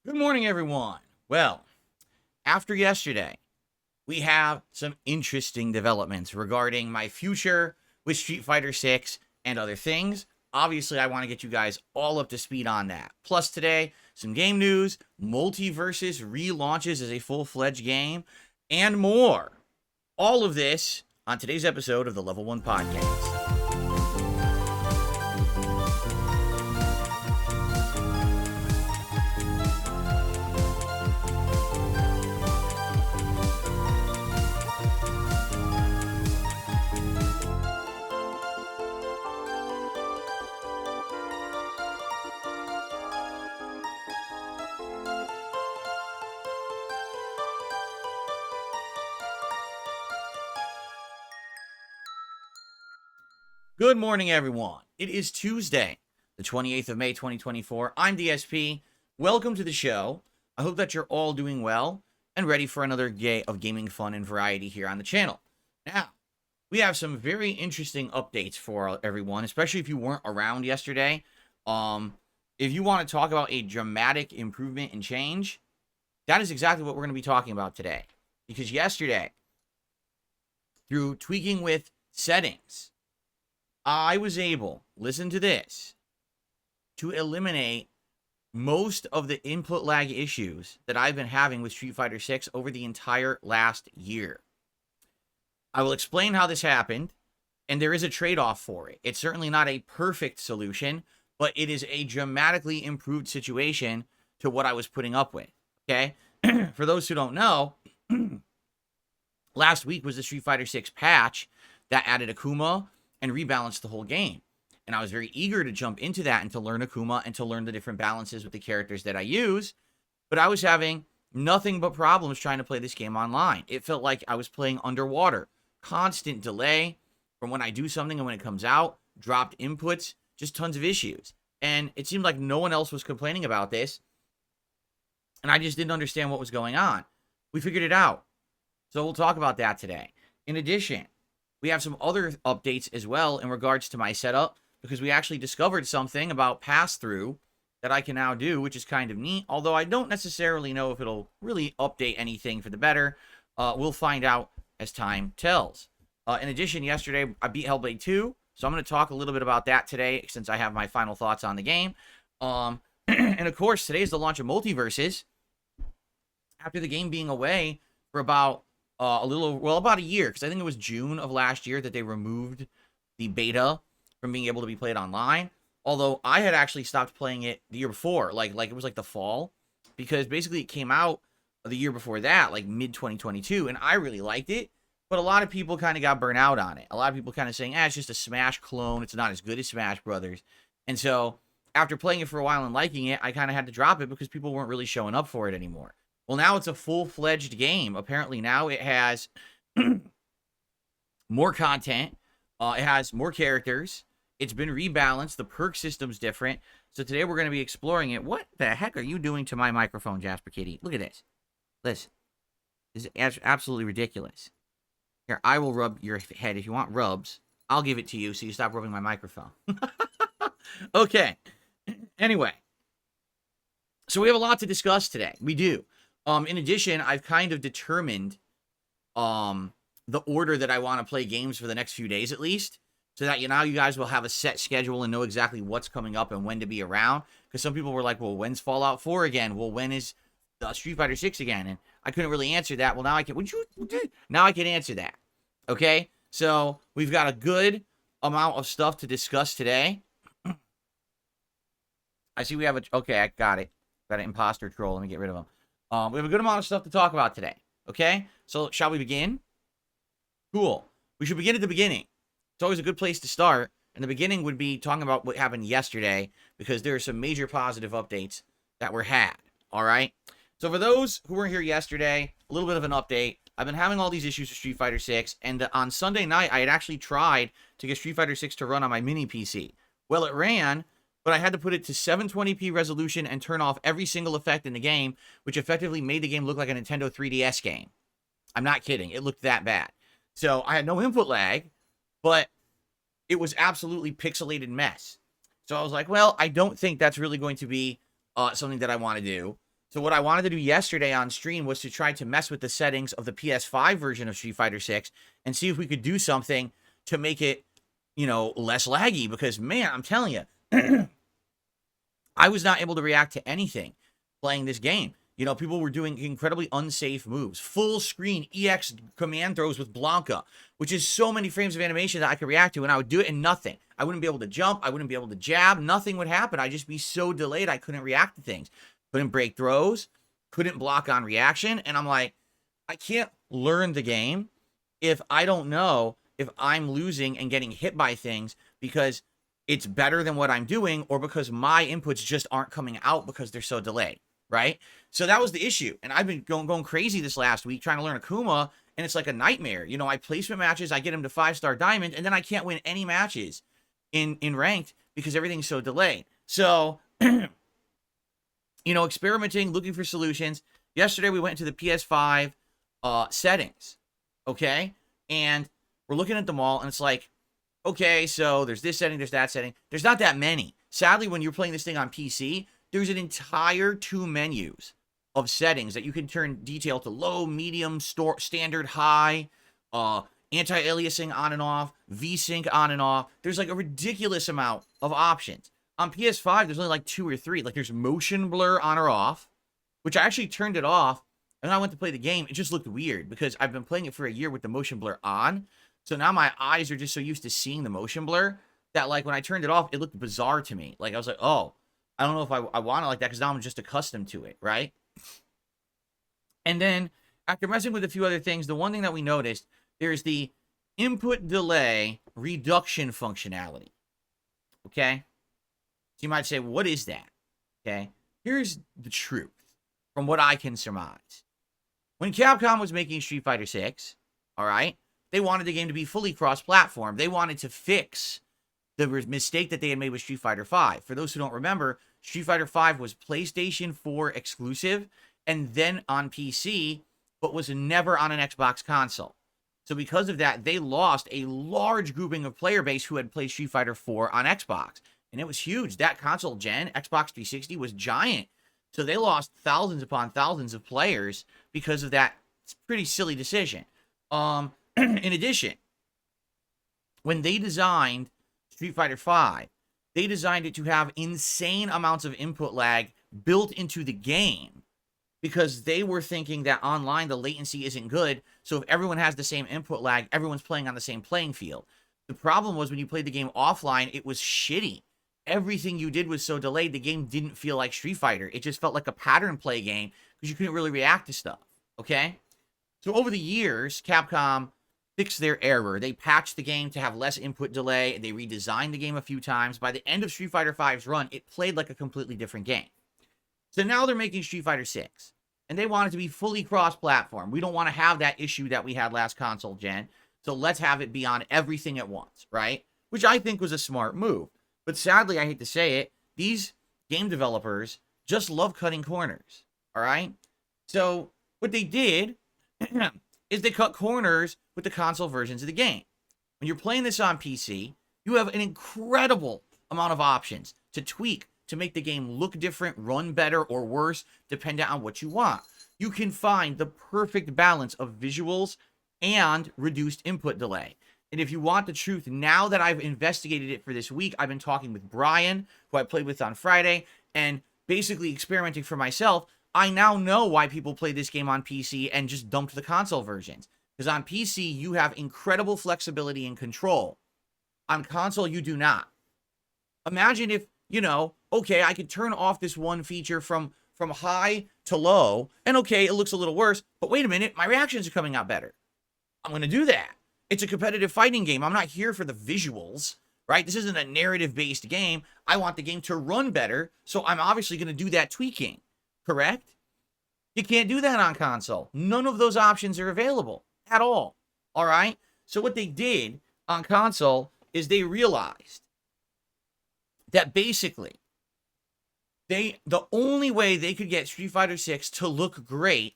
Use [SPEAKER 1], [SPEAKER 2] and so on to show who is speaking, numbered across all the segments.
[SPEAKER 1] Good morning, everyone. Well, after yesterday, we have some interesting developments regarding my future with Street Fighter 6 and other things. Obviously, I want to get you guys all up to speed on that. Plus, today, some game news, Multiversus relaunches as a full-fledged game, and more. All of this on today's episode of the Level 1 Podcast. Good morning, everyone. It is Tuesday, the 28th of May, 2024. I'm DSP. Welcome to the show. I hope that you're all doing well and ready for another day of gaming fun and variety here on the channel. Now, we have some very interesting updates for everyone, especially if you weren't around yesterday. If you want to talk about a dramatic improvement and change, that is exactly what we're going to be talking about today. Because yesterday, through tweaking with settings, I was able, listen to this, to eliminate most of the input lag issues that I've been having with Street Fighter 6 over the entire last year. I will explain how this happened, and there is a trade-off for it. It's certainly not a perfect solution, but it is a dramatically improved situation to what I was putting up with, okay? For those who don't know, last week was the Street Fighter 6 patch that added Akuma and rebalanced the whole game. And I was very eager to jump into that and to learn Akuma and to learn the different balances with the characters that I use. But I was having nothing but problems trying to play this game online. It felt like I was playing underwater. Constant delay from when I do something and when it comes out, dropped inputs, just tons of issues. And it seemed like no one else was complaining about this. And I just didn't understand what was going on. We figured it out. So we'll talk about that today. In addition, we have some other updates as well in regards to my setup, because we actually discovered something about pass-through that I can now do, which is kind of neat, although I don't necessarily know if it'll really update anything for the better. We'll find out as time tells. In addition, yesterday I beat Hellblade 2, so I'm going to talk a little bit about that today since I have my final thoughts on the game. And of course, today is the launch of Multiverses. After the game being away for about about a year, because I think it was June of last year that they removed the beta from being able to be played online. Although I had actually stopped playing it the year before, like it was like the fall, because basically it came out the year before that, like mid 2022, and I really liked it. But a lot of people kind of got burnt out on it. A lot of people kind of saying, it's just a Smash clone. It's not as good as Smash Brothers. And so after playing it for a while and liking it, I kind of had to drop it because people weren't really showing up for it anymore. Well, now it's a full-fledged game. Apparently now it has more content. It has more characters. It's been rebalanced. The perk system's different. So today we're going to be exploring it. What the heck are you doing to my microphone, Jasper Kitty? Look at this. Listen. This is absolutely ridiculous. Here, I will rub your head. If you want rubs, I'll give it to you so you stop rubbing my microphone. Okay. Anyway. So we have a lot to discuss today. We do. In addition, I've kind of determined the order that I want to play games for the next few days at least, so that you guys will have a set schedule and know exactly what's coming up and when to be around. Because some people were like, well, when's Fallout 4 again? Well, when is Street Fighter 6 again? And I couldn't really answer that. Well, now I can. Now I can answer that. Okay? So we've got a good amount of stuff to discuss today. I see we have okay, I got it. Got an imposter troll. Let me get rid of him. We have a good amount of stuff to talk about today, okay? So, shall we begin? Cool. We should begin at the beginning. It's always a good place to start, and the beginning would be talking about what happened yesterday, because there are some major positive updates that were had, all right? So, for those who weren't here yesterday, a little bit of an update. I've been having all these issues with Street Fighter 6, and on Sunday night, I had actually tried to get Street Fighter 6 to run on my mini PC. Well, it ran, but I had to put it to 720p resolution and turn off every single effect in the game, which effectively made the game look like a Nintendo 3DS game. I'm not kidding. It looked that bad. So I had no input lag, but it was absolutely pixelated mess. So I was like, well, I don't think that's really going to be something that I want to do. So what I wanted to do yesterday on stream was to try to mess with the settings of the PS5 version of Street Fighter 6 and see if we could do something to make it, less laggy. Because, man, I'm telling you, I was not able to react to anything playing this game. People were doing incredibly unsafe moves. Full screen EX command throws with Blanca, which is so many frames of animation that I could react to, and I would do it in nothing. I wouldn't be able to jump. I wouldn't be able to jab. Nothing would happen. I'd just be so delayed I couldn't react to things. Couldn't break throws. Couldn't block on reaction. And I'm like, I can't learn the game if I don't know if I'm losing and getting hit by things because it's better than what I'm doing or because my inputs just aren't coming out because they're so delayed. Right? So that was the issue. And I've been going crazy this last week trying to learn Akuma, and it's like a nightmare. I placement matches, I get him to 5-star diamond, and then I can't win any matches in ranked because everything's so delayed. So, experimenting, looking for solutions. Yesterday we went into the PS5 settings, okay? And we're looking at them all, and it's like, okay, so there's this setting, there's that setting. There's not that many. Sadly, when you're playing this thing on PC, there's an entire 2 menus of settings that you can turn detail to low, medium, standard, high, anti-aliasing on and off, VSync on and off. There's like a ridiculous amount of options. On PS5, there's only like 2 or 3. Like there's motion blur on or off, which I actually turned it off. And when I went to play the game, it just looked weird because I've been playing it for a year with the motion blur on. So now my eyes are just so used to seeing the motion blur that like when I turned it off, it looked bizarre to me. Like I was like, oh, I don't know if I want it like that because now I'm just accustomed to it, right? And then after messing with a few other things, the one thing that we noticed, there's the input delay reduction functionality, okay? So you might say, what is that? Okay, here's the truth from what I can surmise. When Capcom was making Street Fighter 6, all right, they wanted the game to be fully cross-platform. They wanted to fix the mistake that they had made with Street Fighter 5. For those who don't remember, Street Fighter 5 was PlayStation 4 exclusive and then on PC, but was never on an Xbox console. So because of that, they lost a large grouping of player base who had played Street Fighter 4 on Xbox. And it was huge. That console gen, Xbox 360, was giant. So they lost thousands upon thousands of players because of that pretty silly decision. In addition, when they designed Street Fighter 5, they designed it to have insane amounts of input lag built into the game because they were thinking that online the latency isn't good. So if everyone has the same input lag, everyone's playing on the same playing field. The problem was when you played the game offline, it was shitty. Everything you did was so delayed, the game didn't feel like Street Fighter. It just felt like a pattern play game because you couldn't really react to stuff, okay? So over the years, Capcom fixed their error. They patched the game to have less input delay. They redesigned the game a few times. By the end of Street Fighter V's run, it played like a completely different game. So now they're making Street Fighter 6, and they want it to be fully cross-platform. We don't want to have that issue that we had last console gen, so let's have it be on everything at once, right? Which I think was a smart move. But sadly, I hate to say it, these game developers just love cutting corners, all right? So what they did is they cut corners with the console versions of the game. When you're playing this on PC, you have an incredible amount of options to tweak, to make the game look different, run better or worse, depending on what you want. You can find the perfect balance of visuals and reduced input delay. And if you want the truth, now that I've investigated it for this week, I've been talking with Brian, who I played with on Friday, and basically experimenting for myself. I now know why people play this game on PC and just dumped the console versions. Because on PC, you have incredible flexibility and control. On console, you do not. Imagine if, okay, I could turn off this one feature from high to low, and okay, it looks a little worse, but wait a minute, my reactions are coming out better. I'm going to do that. It's a competitive fighting game. I'm not here for the visuals, right? This isn't a narrative-based game. I want the game to run better, so I'm obviously going to do that tweaking, correct? You can't do that on console. None of those options are available at all right? So what they did on console is they realized that basically the only way they could get Street Fighter 6 to look great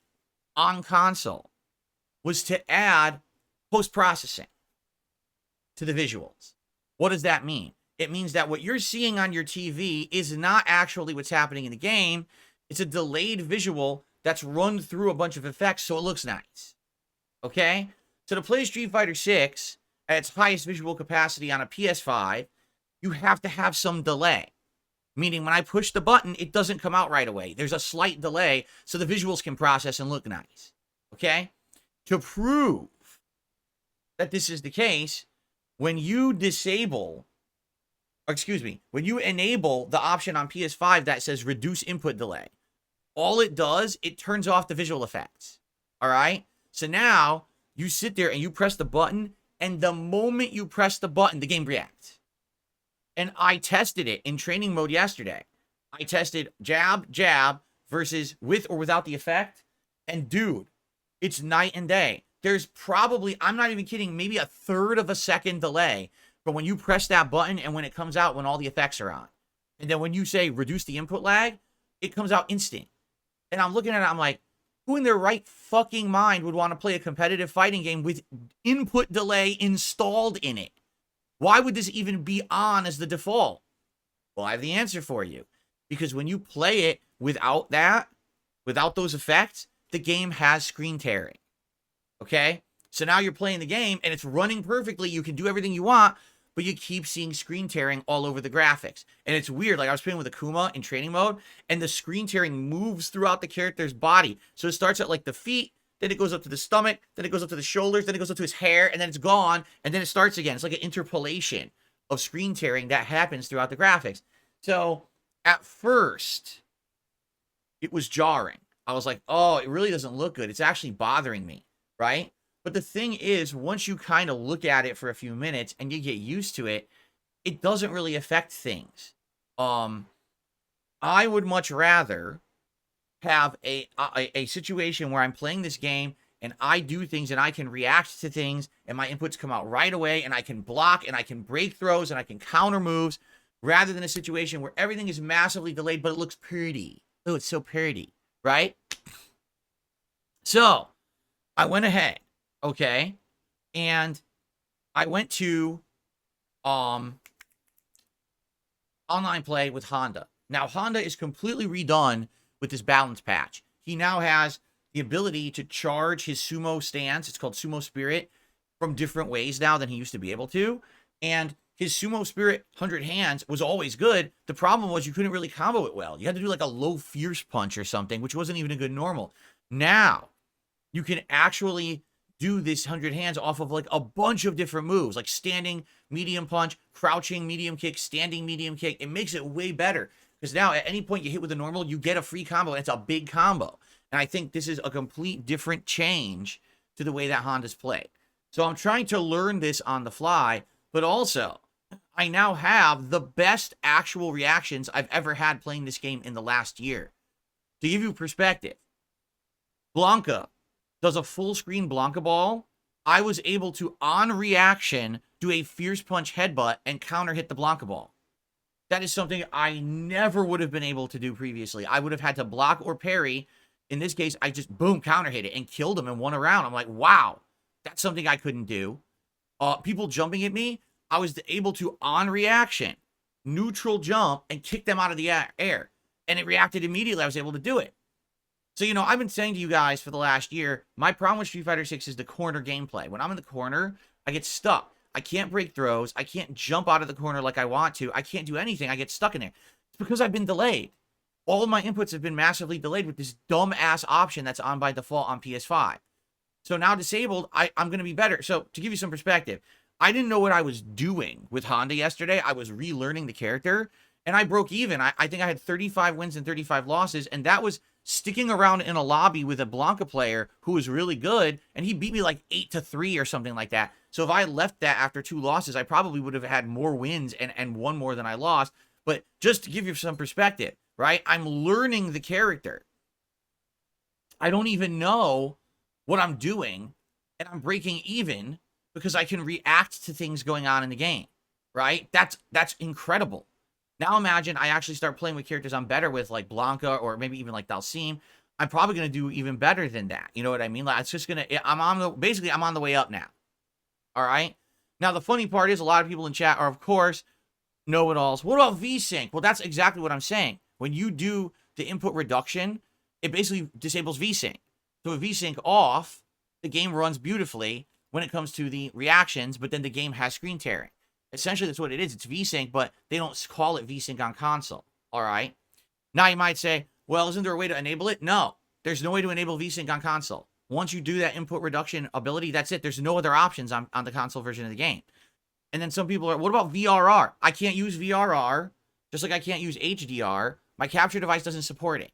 [SPEAKER 1] on console was to add post-processing to the visuals. What does that mean? It means that what you're seeing on your TV is not actually what's happening in the game. It's a delayed visual that's run through a bunch of effects so it looks nice. Okay? So to play Street Fighter 6 at its highest visual capacity on a PS5, you have to have some delay. Meaning when I push the button, it doesn't come out right away. There's a slight delay so the visuals can process and look nice. Okay? To prove that this is the case, when you when you enable the option on PS5 that says reduce input delay, all it does, it turns off the visual effects. All right? So now you sit there and you press the button, and the moment you press the button, the game reacts. And I tested it in training mode yesterday. I tested jab, jab versus with or without the effect. And dude, it's night and day. There's probably, I'm not even kidding, maybe a third of a second delay from when you press that button and when it comes out when all the effects are on. And then when you say reduce the input lag, it comes out instant. And I'm looking at it, I'm like, who in their right fucking mind would want to play a competitive fighting game with input delay installed in it? Why would this even be on as the default? Well, I have the answer for you. Because when you play it without that, without those effects, the game has screen tearing. Okay? So now you're playing the game and it's running perfectly. You can do everything you want, but you keep seeing screen tearing all over the graphics. And it's weird. Like I was playing with Akuma in training mode, and the screen tearing moves throughout the character's body. So it starts at like the feet, then it goes up to the stomach, then it goes up to the shoulders, then it goes up to his hair, and then it's gone, and then it starts again. It's like an interpolation of screen tearing that happens throughout the graphics. So at first, it was jarring. I was like, oh, it really doesn't look good. It's actually bothering me, right? But the thing is, once you kind of look at it for a few minutes and you get used to it, it doesn't really affect things. I would much rather have a situation where I'm playing this game and I do things and I can react to things and my inputs come out right away and I can block and I can break throws and I can counter moves, rather than a situation where everything is massively delayed but it looks pretty. Oh, it's so pretty, right? So I went ahead, okay, and I went to online play with Honda. Now Honda is completely redone with this balance patch. He now has the ability to charge his sumo stance, it's called Sumo Spirit, from different ways now than he used to be able to. And his Sumo Spirit 100 hands was always good. The problem was you couldn't really combo it well. You had to do like a low fierce punch or something, which wasn't even a good normal. Now, you can actually do this 100 hands off of like a bunch of different moves, like standing medium punch, crouching medium kick, standing medium kick. It makes it way better. Because now, at any point you hit with a normal, you get a free combo, and it's a big combo. And I think this is a complete different change to the way that Honda's played. So I'm trying to learn this on the fly, but also, I now have the best actual reactions I've ever had playing this game in the last year. To give you perspective, Blanca does a full screen Blanca ball. I was able to, on reaction, do a fierce punch headbutt and counter hit the Blanca ball. That is something I never would have been able to do previously. I would have had to block or parry. In this case, I just, boom, counter hit it and killed him in one round. I'm like, wow, that's something I couldn't do. People jumping at me, I was able to, on reaction, neutral jump and kick them out of the air. And it reacted immediately. I was able to do it. So, you know, I've been saying to you guys for the last year, my problem with Street Fighter 6 is the corner gameplay. When I'm in the corner, I get stuck. I can't break throws. I can't jump out of the corner like I want to. I can't do anything. I get stuck in there. It's because I've been delayed. All of my inputs have been massively delayed with this dumb-ass option that's on by default on PS5. So now disabled, I'm going to be better. So to give you some perspective, I didn't know what I was doing with Honda yesterday. I was relearning the character, and I broke even. I think I had 35 wins and 35 losses, and that was sticking around in a lobby with a Blanca player who was really good, and he beat me like 8-3 or something like that. So if I left that after 2 losses, I probably would have had more wins and won more than I lost. But just to give you some perspective, right? I'm learning the character. I don't even know what I'm doing, and I'm breaking even because I can react to things going on in the game, right? That's incredible. Now imagine I actually start playing with characters I'm better with, like Blanca or maybe even like Dalsim. I'm probably going to do even better than that. You know what I mean? Like, it's just going to, I'm on the way up now. All right? Now, the funny part is a lot of people in chat are, of course, know-it-alls. What about VSync? Well, that's exactly what I'm saying. When you do the input reduction, it basically disables VSync. So with VSync off, the game runs beautifully when it comes to the reactions, but then the game has screen tearing. Essentially, that's what it is. It's VSync, but they don't call it VSync on console. All right. Now you might say, well, isn't there a way to enable it? No, there's no way to enable VSync on console. Once you do that input reduction ability, that's it. There's no other options on the console version of the game. And then some people are, what about VRR? I can't use VRR, just like I can't use HDR. My capture device doesn't support it.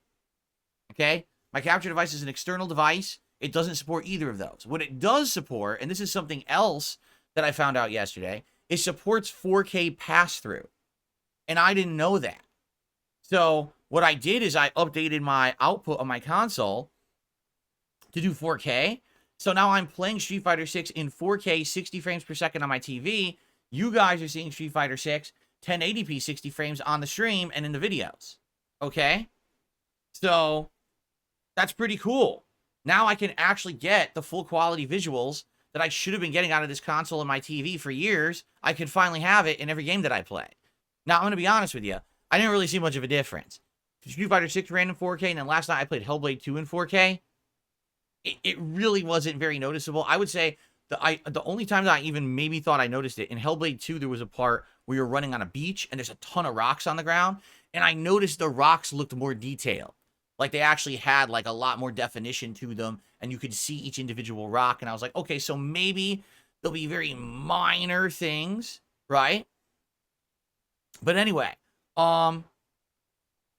[SPEAKER 1] Okay? My capture device is an external device. It doesn't support either of those. What it does support, and this is something else that I found out yesterday, it supports 4K pass-through. And I didn't know that. So what I did is I updated my output of my console to do 4K. So now I'm playing Street Fighter 6 in 4K, 60 frames per second on my TV. You guys are seeing Street Fighter 6, 1080p, 60 frames on the stream and in the videos. Okay? So that's pretty cool. Now I can actually get the full quality visuals that I should have been getting out of this console and my TV for years. I can finally have it in every game that I play. Now, I'm going to be honest with you. I didn't really see much of a difference. Street Fighter 6 ran in 4K, and then last night I played Hellblade 2 in 4K. It really wasn't very noticeable. I would say the only time that I even maybe thought I noticed it, in Hellblade 2, there was a part where you're running on a beach, and there's a ton of rocks on the ground, and I noticed the rocks looked more detailed. Like, they actually had, like, a lot more definition to them, and you could see each individual rock, and I was like, okay, so maybe there'll be very minor things, right? But anyway,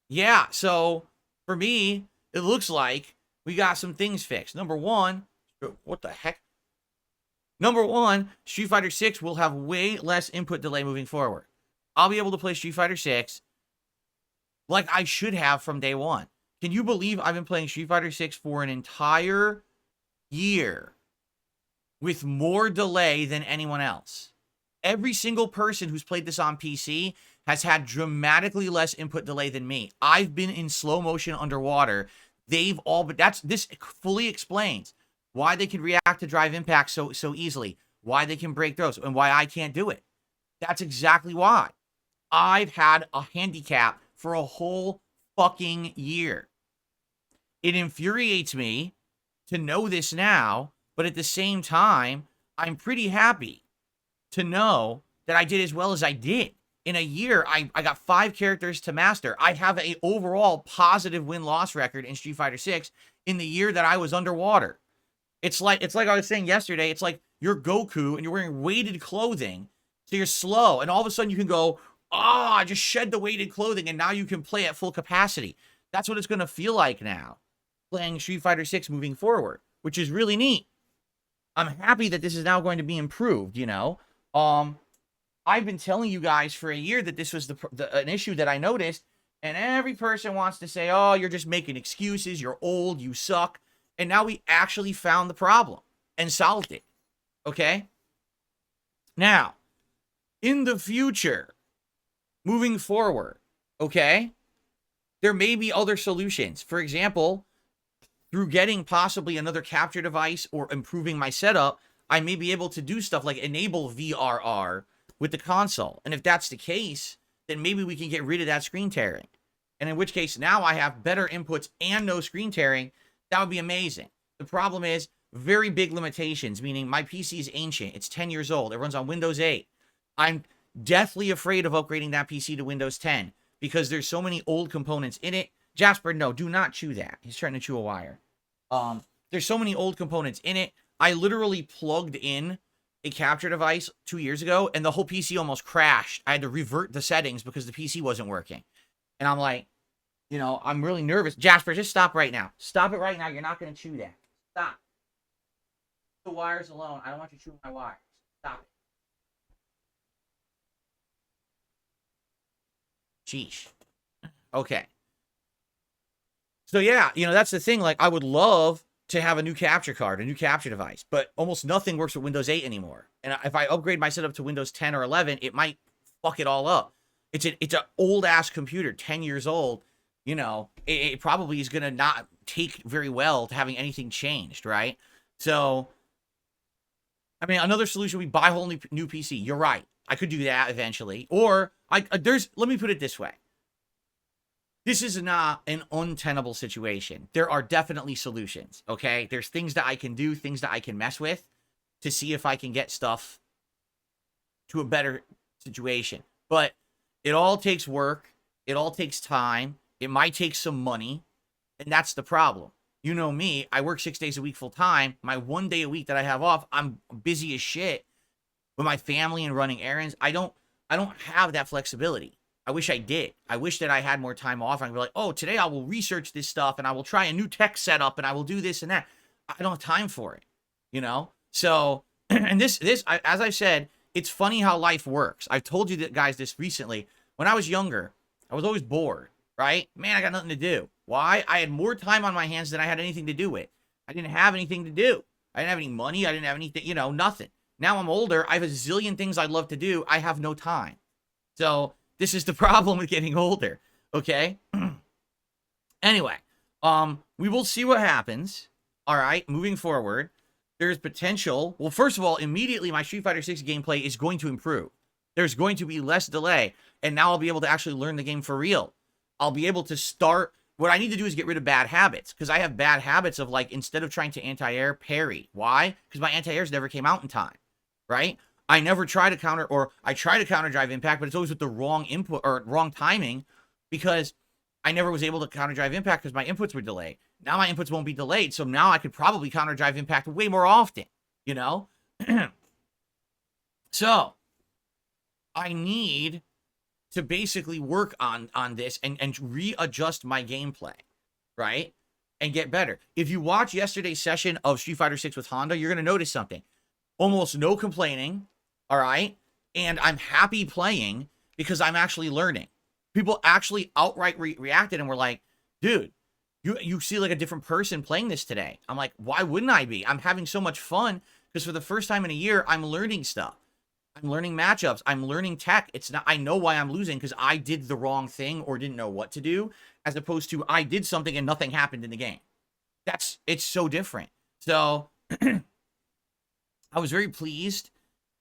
[SPEAKER 1] yeah, so for me, it looks like we got some things fixed. Number one, what the heck? Number one, Street Fighter 6 will have way less input delay moving forward. I'll be able to play Street Fighter 6 like I should have from day one. Can you believe I've been playing Street Fighter 6 for an entire year with more delay than anyone else? Every single person who's played this on PC has had dramatically less input delay than me. I've been in slow motion underwater. They've all, but this fully explains why they can react to drive impact so easily, why they can break throws, and why I can't do it. That's exactly why. I've had a handicap for a whole fucking year. It infuriates me to know this now, but at the same time, I'm pretty happy to know that I did as well as I did. In a year, I got 5 characters to master. I have an overall positive win-loss record in Street Fighter 6 in the year that I was underwater. It's like I was saying yesterday, it's like you're Goku and you're wearing weighted clothing, so you're slow, and all of a sudden you can go, I just shed the weighted clothing, and now you can play at full capacity. That's what it's going to feel like now, playing Street Fighter 6 moving forward, which is really neat. I'm happy that this is now going to be improved, you know? I've been telling you guys for a year that this was an issue that I noticed, and every person wants to say, oh, you're just making excuses, you're old, you suck. And now we actually found the problem and solved it, okay? Now, in the future, moving forward, okay, there may be other solutions. For example, through getting possibly another capture device or improving my setup, I may be able to do stuff like enable VRR with the console. And if that's the case, then maybe we can get rid of that screen tearing. And in which case, now I have better inputs and no screen tearing. That would be amazing. The problem is very big limitations, meaning my PC is ancient. It's 10 years old. It runs on Windows 8. I'm deathly afraid of upgrading that PC to Windows 10 because there's so many old components in it. Jasper, no, do not chew that. He's trying to chew a wire. There's so many old components in it. I literally plugged in a capture device 2 years ago, and the whole PC almost crashed. I had to revert the settings because the PC wasn't working. And I'm like, you know, I'm really nervous. Jasper, just stop right now. Stop it right now. You're not going to chew that. Stop. The wires alone. I don't want you chewing my wires. Stop it. Sheesh. Okay. So yeah, you know, that's the thing. Like, I would love to have a new capture card, a new capture device, but almost nothing works with Windows 8 anymore. And if I upgrade my setup to Windows 10 or 11, it might fuck it all up. It's an old ass computer, 10 years old. You know, it probably is going to not take very well to having anything changed, right? So, I mean, another solution would be buy a whole new PC. You're right. I could do that eventually. Or, let me put it this way. this is not an untenable situation. There are definitely solutions, okay? There's things that I can do, things that I can mess with to see if I can get stuff to a better situation. But it all takes work. It all takes time. It might take some money. And that's the problem. You know me, I work 6 days a week full time. My 1 day a week that I have off, I'm busy as shit with my family and running errands. I don't have that flexibility. I wish I did. I wish that I had more time off. I could be like, oh, today I will research this stuff and I will try a new tech setup and I will do this and that. I don't have time for it, you know? So, and this, as I said, it's funny how life works. I've told you that, guys, this recently. When I was younger, I was always bored, right? Man, I got nothing to do. Why? I had more time on my hands than I had anything to do with. I didn't have anything to do. I didn't have any money. I didn't have anything, you know, nothing. Now I'm older. I have a zillion things I'd love to do. I have no time. So this is the problem with getting older, okay? Anyway, we will see what happens, all right, moving forward. There's potential. Well, first of all, immediately my Street Fighter 6 gameplay is going to improve. There's going to be less delay, and now I'll be able to actually learn the game for real. I'll be able to start. What I need to do is get rid of bad habits, because I have bad habits of, like, instead of trying to anti-air, parry. Why? Because my anti-airs never came out in time, right? I never try to counter, or I try to counter drive impact, but it's always with the wrong input or wrong timing, because I never was able to counter drive impact because my inputs were delayed. Now my inputs won't be delayed, so now I could probably counter drive impact way more often, you know? So, I need to basically work on this and readjust my gameplay, right? And get better. If you watch yesterday's session of Street Fighter 6 with Honda, you're going to notice something. Almost no complaining, all right? And I'm happy playing because I'm actually learning. People actually outright reacted and were like, dude, you see like a different person playing this today. I'm like, why wouldn't I be? I'm having so much fun because for the first time in a year, I'm learning stuff. I'm learning matchups. I'm learning tech. It's not, I know why I'm losing because I did the wrong thing or didn't know what to do, as opposed to I did something and nothing happened in the game. It's so different. So I was very pleased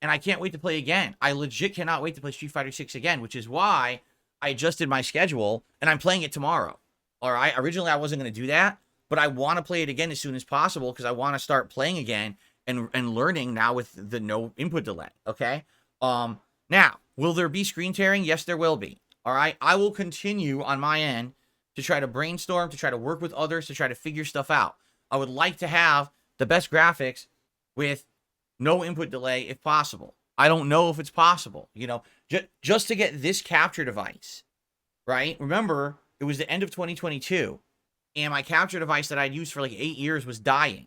[SPEAKER 1] and I can't wait to play again. I legit cannot wait to play Street Fighter 6 again, which is why I adjusted my schedule and I'm playing it tomorrow. All right. Originally, I wasn't going to do that, but I want to play it again as soon as possible because I want to start playing again and learning now with the no input delay. Okay. Now, will there be screen tearing? Yes, there will be. All right. I will continue on my end to try to brainstorm, to try to work with others, to try to figure stuff out. I would like to have the best graphics with no input delay if possible. I don't know if it's possible, you know, just to get this capture device, right? Remember, it was the end of 2022, and my capture device that I'd used for like 8 years was dying.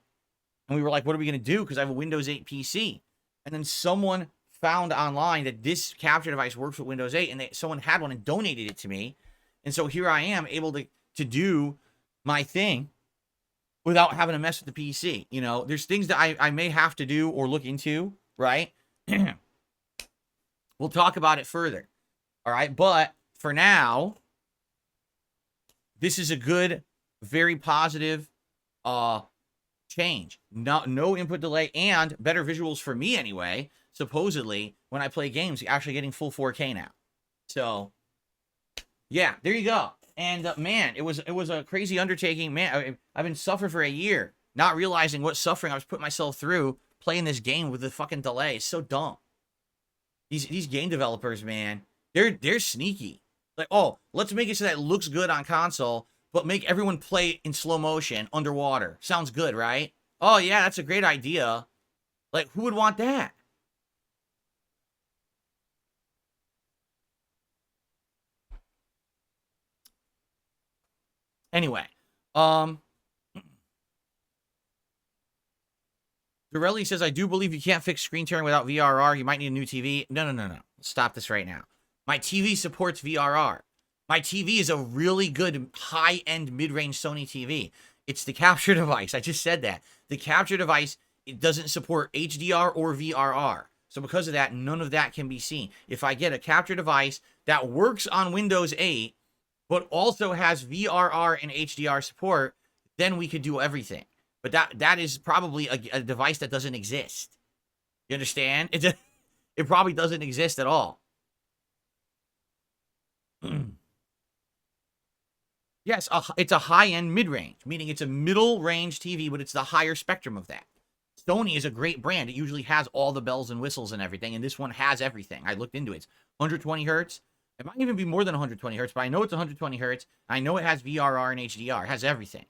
[SPEAKER 1] And we were like, what are we going to do? Because I have a Windows 8 PC. And then someone found online that this capture device works with Windows 8, and someone had one and donated it to me. And so here I am able to do my thing without having to mess with the PC. You know, there's things that I may have to do or look into, right? We'll talk about it further. All right. But for now, this is a good, very positive change. No input delay and better visuals for me anyway. Supposedly, when I play games, you're actually getting full 4K now. So, yeah, there you go. And man, it was a crazy undertaking. Man, I've been suffering for a year, not realizing what suffering I was putting myself through playing this game with the fucking delay. It's so dumb. These game developers, man, they're sneaky. Like, oh, let's make it so that it looks good on console, but make everyone play in slow motion underwater. Sounds good, right? Oh, yeah, that's a great idea. Like, who would want that? Anyway, Dorelli says, I do believe you can't fix screen tearing without VRR. You might need a new TV. No. Stop this right now. My TV supports VRR. My TV is a really good high-end mid-range Sony TV. It's the capture device. I just said that. The capture device, it doesn't support HDR or VRR. So because of that, none of that can be seen. If I get a capture device that works on Windows 8, but also has VRR and HDR support, then we could do everything. But that is probably a device that doesn't exist. You understand? It probably doesn't exist at all. Yes, it's a high-end mid-range, meaning it's a middle-range TV, but it's the higher spectrum of that. Sony is a great brand. It usually has all the bells and whistles and everything, and this one has everything. I looked into it. It's 120 hertz. It might even be more than 120 hertz, but I know it's 120 hertz. I know it has VRR and HDR. It has everything.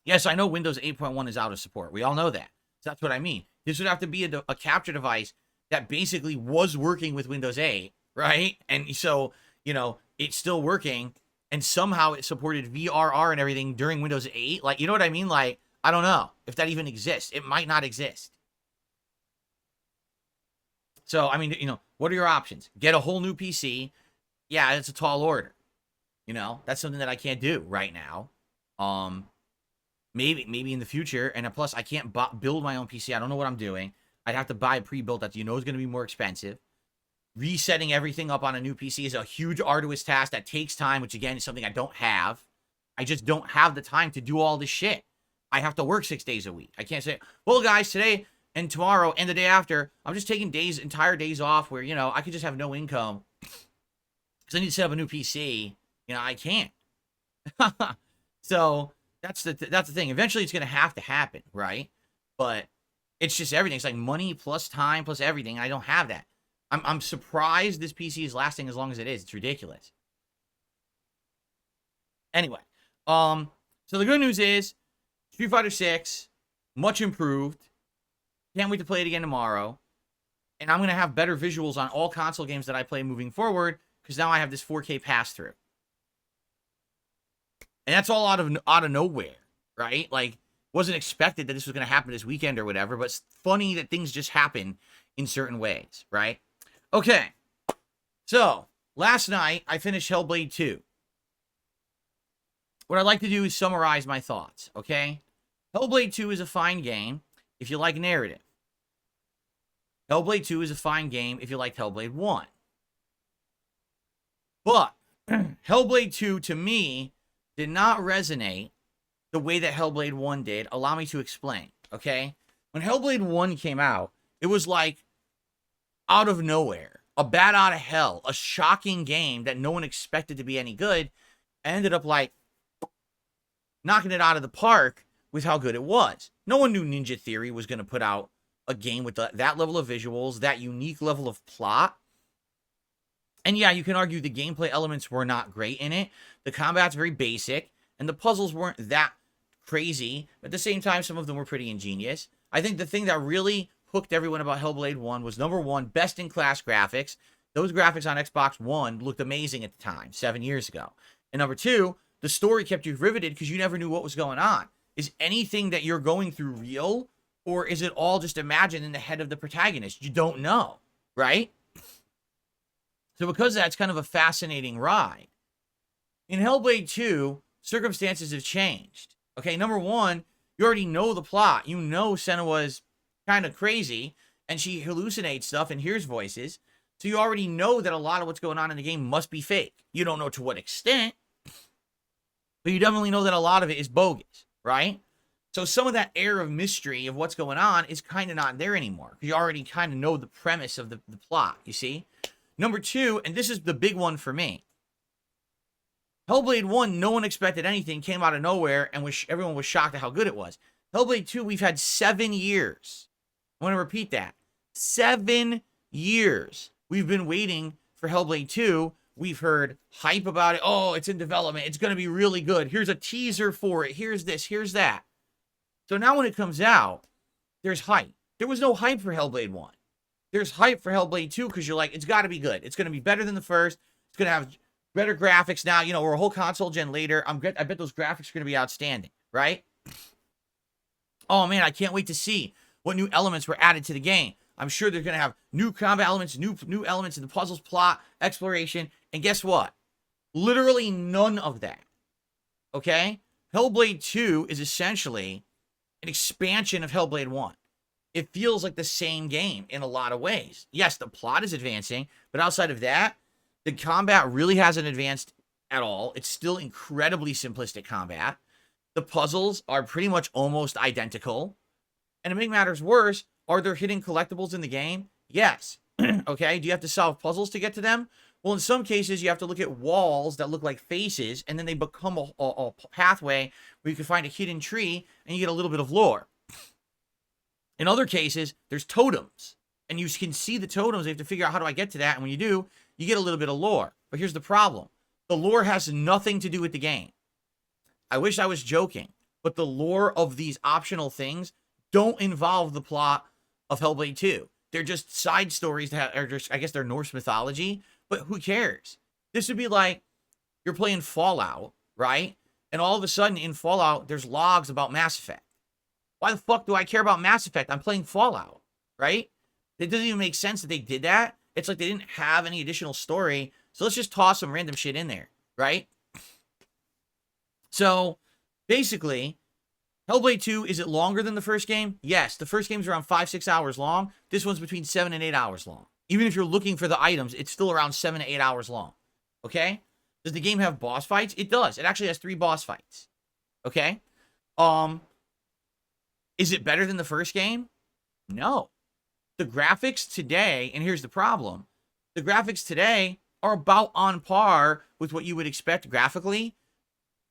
[SPEAKER 1] Yes, I know Windows 8.1 is out of support. We all know that. So that's what I mean. This would have to be a capture device that basically was working with Windows 8, right? And so, you know, it's still working, and somehow it supported VRR and everything during Windows 8. Like, you know what I mean? Like, I don't know if that even exists. It might not exist. So, I mean, you know, what are your options? Get a whole new PC. Yeah, it's a tall order. You know, that's something that I can't do right now. Maybe in the future. And plus, I can't build my own PC. I don't know what I'm doing. I'd have to buy pre-built that you know is going to be more expensive. Resetting everything up on a new PC is a huge, arduous task that takes time, which, again, is something I don't have. I just don't have the time to do all this shit. I have to work 6 days a week. I can't say, well, guys, today and tomorrow and the day after, I'm just taking entire days off where, you know, I could just have no income because I need to set up a new PC. You know, I can't. So that's the thing. Eventually, it's going to have to happen, right? But it's just everything. It's like money plus time plus everything. I don't have that. I'm surprised this PC is lasting as long as it is. It's ridiculous. Anyway, so the good news is Street Fighter 6, much improved. Can't wait to play it again tomorrow. And I'm going to have better visuals on all console games that I play moving forward because now I have this 4K pass-through. And that's all out of nowhere, right? Like, wasn't expected that this was going to happen this weekend or whatever, but it's funny that things just happen in certain ways, right? Okay. So, last night, I finished Hellblade 2. What I'd like to do is summarize my thoughts, okay? Hellblade 2 is a fine game if you like narrative. Hellblade 2 is a fine game if you liked Hellblade 1. But Hellblade 2, to me, did not resonate the way that Hellblade 1 did. Allow me to explain, okay? When Hellblade 1 came out, it was like out of nowhere, a bat out of hell, a shocking game that no one expected to be any good, ended up like knocking it out of the park with how good it was. No one knew Ninja Theory was going to put out a game with that level of visuals, that unique level of plot. And yeah, you can argue the gameplay elements were not great in it. The combat's very basic, and the puzzles weren't that crazy. But at the same time, some of them were pretty ingenious. I think the thing that really hooked everyone about Hellblade 1 was, number one, best-in-class graphics. Those graphics on Xbox One looked amazing at the time, 7 years ago. And number two, the story kept you riveted because you never knew what was going on. Is anything that you're going through real, or is it all just imagined in the head of the protagonist? You don't know, right? So because of that, it's kind of a fascinating ride. In Hellblade 2, circumstances have changed. Okay, number one, you already know the plot. You know Senua's kind of crazy, and she hallucinates stuff and hears voices. So you already know that a lot of what's going on in the game must be fake. You don't know to what extent, but you definitely know that a lot of it is bogus, right? So some of that air of mystery of what's going on is kind of not there anymore. You already kind of know the premise of the plot, you see? Number two, and this is the big one for me, Hellblade 1, no one expected anything, came out of nowhere, and everyone was shocked at how good it was. Hellblade 2, we've had 7 years. I want to repeat that. 7 years. We've been waiting for Hellblade 2. We've heard hype about it. Oh, it's in development. It's going to be really good. Here's a teaser for it. Here's this. Here's that. So now when it comes out, there's hype. There was no hype for Hellblade 1. There's hype for Hellblade 2 because you're like, it's got to be good. It's going to be better than the first. It's going to have better graphics now. You know, we're a whole console gen later. I bet those graphics are going to be outstanding, right? Oh, man, I can't wait to see what new elements were added to the game. I'm sure they're going to have new combat elements, new elements in the puzzles, plot, exploration. And guess what? Literally none of that. Okay? Hellblade 2 is essentially an expansion of Hellblade 1. It feels like the same game in a lot of ways. Yes, the plot is advancing, but outside of that, the combat really hasn't advanced at all. It's still incredibly simplistic combat. The puzzles are pretty much almost identical. And to make matters worse, Are there hidden collectibles in the game? Yes. Okay, do you have to solve puzzles to get to them? Well, in some cases, you have to look at walls that look like faces, and then they become a pathway where you can find a hidden tree, and you get a little bit of lore. In other cases, there's totems, and you can see the totems. You have to figure out, how do I get to that? And when you do, you get a little bit of lore. But here's the problem. The lore has nothing to do with the game. I wish I was joking, but the lore of these optional things don't involve the plot of Hellblade 2. They're just side stories that are just, I guess they're Norse mythology, but who cares? This would be like you're playing Fallout, right? And all of a sudden in Fallout, there's logs about Mass Effect. Why the fuck do I care about Mass Effect? I'm playing Fallout, right? It doesn't even make sense that they did that. It's like they didn't have any additional story, so let's just toss some random shit in there, right? So, basically, Hellblade 2, is it longer than the first game? Yes, the first game's around 5-6 hours long. This one's between 7 and 8 hours long. Even if you're looking for the items, it's still around 7 to 8 hours long, okay? Does the game have boss fights? It does. It actually has 3 boss fights, okay? Is it better than the first game? No. The graphics today, and here's the problem, the graphics today are about on par with what you would expect graphically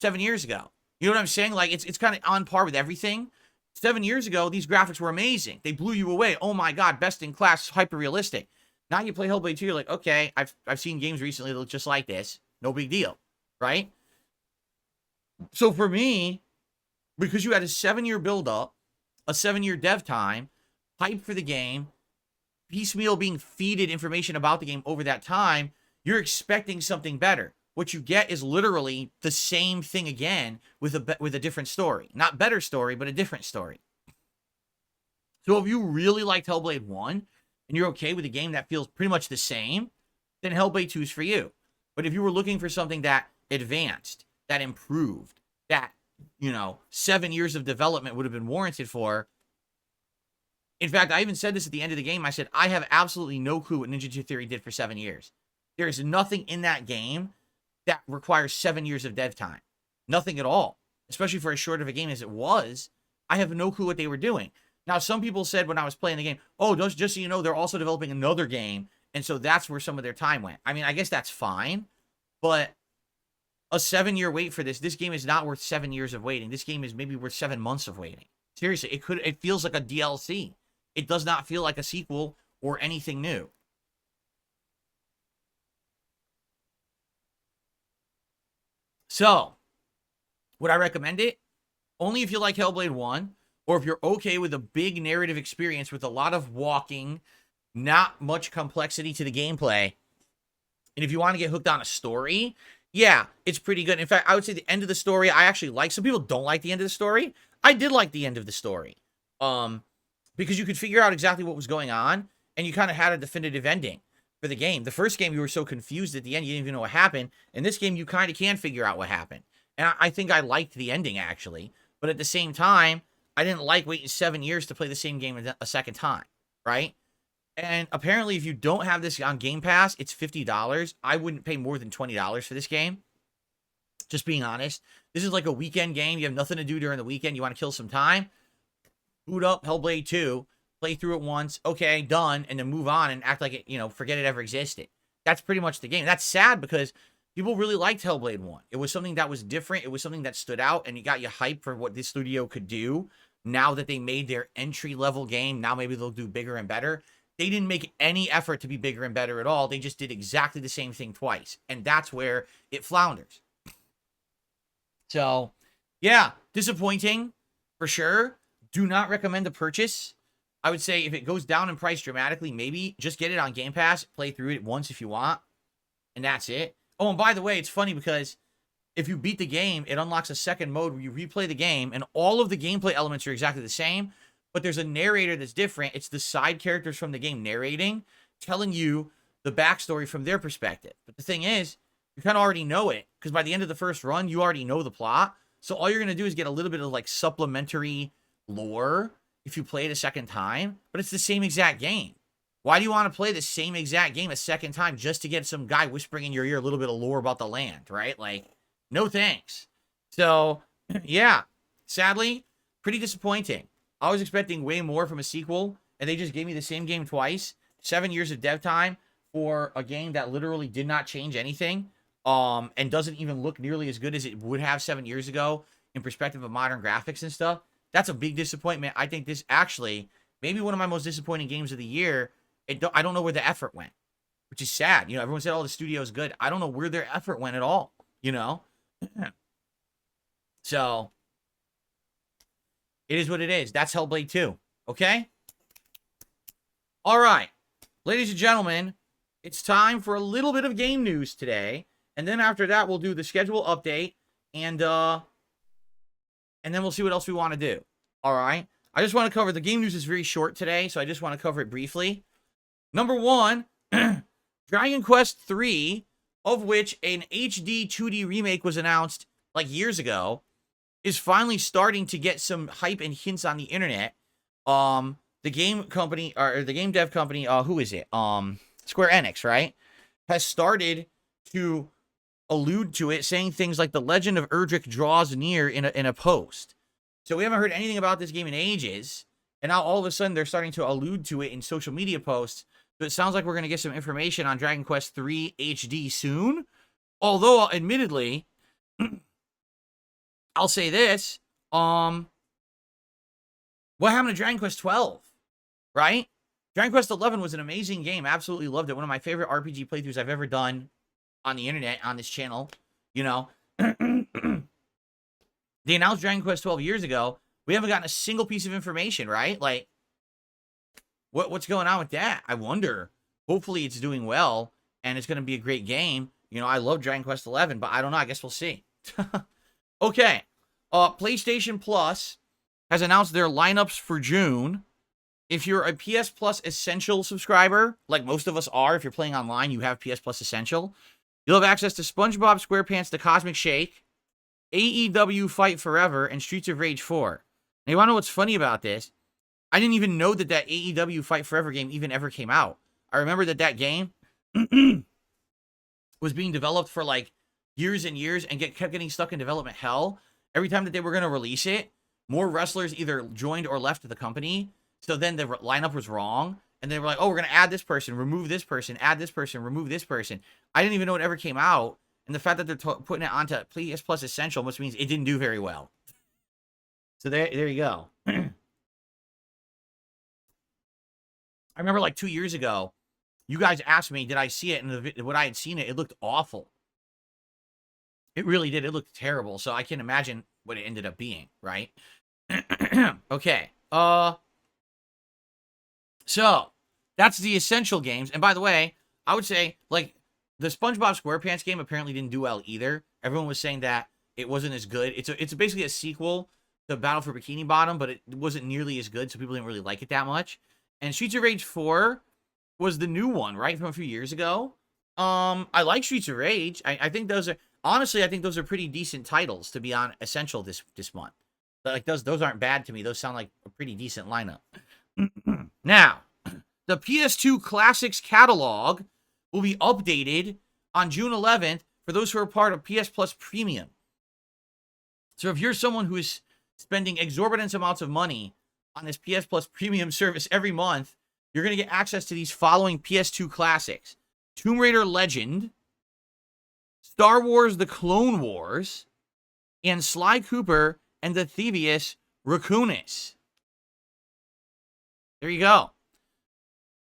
[SPEAKER 1] 7 years ago. You know what I'm saying? Like, it's kind of on par with everything. 7 years ago, these graphics were amazing. They blew you away. Oh my God, best in class, hyper realistic. Now you play Hellblade 2, you're like, okay, I've seen games recently that look just like this. No big deal, right? So for me, because you had a 7-year build-up, a 7-year dev time, hype for the game, piecemeal being feeded information about the game over that time, you're expecting something better. What you get is literally the same thing again with a different story. Not better story, but a different story. So if you really liked Hellblade 1 and you're okay with a game that feels pretty much the same, then Hellblade 2 is for you. But if you were looking for something that advanced, that improved, that, 7 years of development would have been warranted for. In fact, I even said this at the end of the game. I said, I have absolutely no clue what Ninja Theory did for 7 years. There is nothing in that game that requires 7 years of dev time. Nothing at all. Especially for as short of a game as it was. I have no clue what they were doing. Now, some people said when I was playing the game, oh, just so you know, they're also developing another game. And so that's where some of their time went. I mean, I guess that's fine. But a 7-year wait for this game is not worth 7 years of waiting. This game is maybe worth 7 months of waiting. Seriously, it feels like a DLC. It does not feel like a sequel or anything new. So, would I recommend it? Only if you like Hellblade 1, or if you're okay with a big narrative experience with a lot of walking, not much complexity to the gameplay. And if you want to get hooked on a story, yeah, it's pretty good. In fact, I would say the end of the story, I actually like. Some people don't like the end of the story. I did like the end of the story. Because you could figure out exactly what was going on, and you kind of had a definitive ending for the game. The first game, you were so confused at the end, you didn't even know what happened. In this game, you kind of can figure out what happened. And I think I liked the ending, actually. But at the same time, I didn't like waiting 7 years to play the same game a second time, right? And apparently, if you don't have this on Game Pass, it's $50. I wouldn't pay more than $20 for this game. Just being honest. This is like a weekend game. You have nothing to do during the weekend. You want to kill some time? Boot up Hellblade 2. Play through it once. Okay, done. And then move on and act like it, forget it ever existed. That's pretty much the game. That's sad because people really liked Hellblade 1. It was something that was different. It was something that stood out, and it got you hyped for what this studio could do. Now that they made their entry-level game, now maybe they'll do bigger and better. They didn't make any effort to be bigger and better at all. They just did exactly the same thing twice. And that's where it flounders. So, yeah, disappointing for sure. Do not recommend the purchase. I would say if it goes down in price dramatically, maybe just get it on Game Pass. Play through it once if you want. And that's it. Oh, and by the way, it's funny because if you beat the game, it unlocks a second mode where you replay the game. And all of the gameplay elements are exactly the same. But there's a narrator that's different. It's the side characters from the game narrating, telling you the backstory from their perspective. But the thing is, you kind of already know it. Because by the end of the first run, you already know the plot. So all you're going to do is get a little bit of like supplementary lore if you play it a second time. But it's the same exact game. Why do you want to play the same exact game a second time just to get some guy whispering in your ear a little bit of lore about the land, right? Like, no thanks. So, yeah, sadly, pretty disappointing. I was expecting way more from a sequel, and they just gave me the same game twice. 7 years of dev time for a game that literally did not change anything, and doesn't even look nearly as good as it would have 7 years ago in perspective of modern graphics and stuff. That's a big disappointment. I think this actually maybe one of my most disappointing games of the year. I don't know where the effort went, which is sad. You know, everyone said, "Oh, the studio's good." I don't know where their effort went at all. You know, so it is what it is. That's Hellblade 2. Okay. All right, ladies and gentlemen, it's time for a little bit of game news today, and then after that, we'll do the schedule update, and then we'll see what else we want to do. All right. I just want to cover the game news is very short today, so I just want to cover it briefly. Number one, Dragon Quest III, of which an HD 2D remake was announced like years ago, is finally starting to get some hype and hints on the internet. The game company, or the game dev company, who is it? Square Enix, right? Has started to allude to it, saying things like the Legend of Erdrick draws near in a post. So we haven't heard anything about this game in ages, and now all of a sudden they're starting to allude to it in social media posts. So it sounds like we're going to get some information on Dragon Quest III HD soon. Although, admittedly, I'll say this, what happened to Dragon Quest 12? Right? Dragon Quest 11 was an amazing game. Absolutely loved it. One of my favorite RPG playthroughs I've ever done on the internet, on this channel. You know, they announced Dragon Quest 12 years ago. We haven't gotten a single piece of information, right? Like, what's going on with that? I wonder. Hopefully it's doing well, and it's going to be a great game. You know, I love Dragon Quest 11, but I don't know. I guess we'll see. Okay. PlayStation Plus has announced their lineups for June. If you're a PS Plus Essential subscriber, like most of us are, if you're playing online, you have PS Plus Essential, you'll have access to SpongeBob SquarePants The Cosmic Shake, AEW Fight Forever, and Streets of Rage 4. Now, you want to know what's funny about this? I didn't even know that AEW Fight Forever game even ever came out. I remember that game was being developed for like years and years and kept getting stuck in development hell. Every time that they were going to release it, more wrestlers either joined or left the company. So then the lineup was wrong. And they were like, oh, we're going to add this person, remove this person, add this person, remove this person. I didn't even know it ever came out. And the fact that they're putting it onto PS Plus Essential must means it didn't do very well. So there you go. I remember like 2 years ago, you guys asked me, did I see it? And when I had seen it, it looked awful. It really did. It looked terrible. So I can imagine what it ended up being, right? Okay. So that's the essential games. And by the way, I would say like the SpongeBob SquarePants game apparently didn't do well either. Everyone was saying that it wasn't as good. It's basically a sequel to Battle for Bikini Bottom, but it wasn't nearly as good, so people didn't really like it that much. And Streets of Rage 4 was the new one, right, from a few years ago. I like Streets of Rage. I think those are honestly, I think those are pretty decent titles to be on Essential this month. Like those aren't bad to me. Those sound like a pretty decent lineup. Now, the PS2 Classics catalog will be updated on June 11th for those who are part of PS Plus Premium. So if you're someone who is spending exorbitant amounts of money on this PS Plus Premium service every month, you're going to get access to these following PS2 classics: Tomb Raider Legend, Star Wars The Clone Wars, and Sly Cooper and the Thievius Raccoonus. There you go.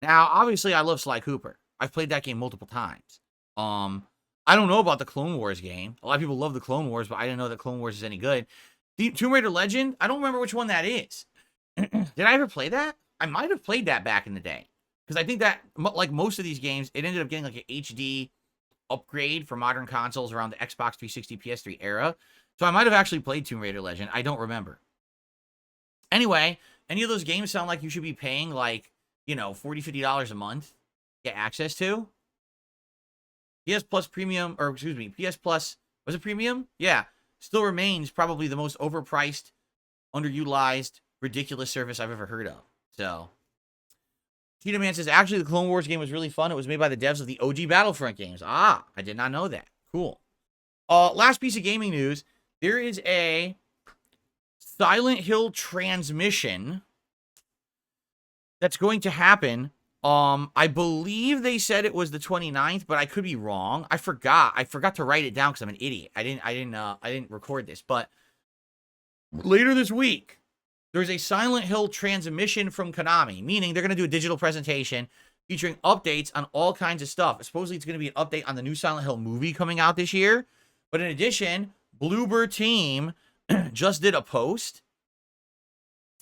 [SPEAKER 1] Now, obviously, I love Sly Cooper. I've played that game multiple times. I don't know about the Clone Wars game. A lot of people love the Clone Wars, but I didn't know that Clone Wars is any good. The Tomb Raider Legend, I don't remember which one that is. Did I ever play that? I might have played that back in the day. Because I think that, like most of these games, it ended up getting like an HD upgrade for modern consoles around the Xbox 360, PS3 era. So I might have actually played Tomb Raider Legend. I don't remember. Anyway, any of those games sound like you should be paying like, you know, $40, $50 a month to get access to? PS Plus Premium, or excuse me, PS Plus, was it Premium? Yeah. Still remains probably the most overpriced, underutilized, ridiculous service I've ever heard of. So, Cheetah Man says, actually, the Clone Wars game was really fun. It was made by the devs of the OG Battlefront games. Ah, I did not know that. Cool. Last piece of gaming news. There is a Silent Hill transmission that's going to happen. I believe they said it was the 29th, but I could be wrong. I forgot to write it down because I'm an idiot. I didn't record this, but later this week, there's a Silent Hill transmission from Konami, meaning they're going to do a digital presentation featuring updates on all kinds of stuff. Supposedly, it's going to be an update on the new Silent Hill movie coming out this year. But in addition, Bloober Team just did a post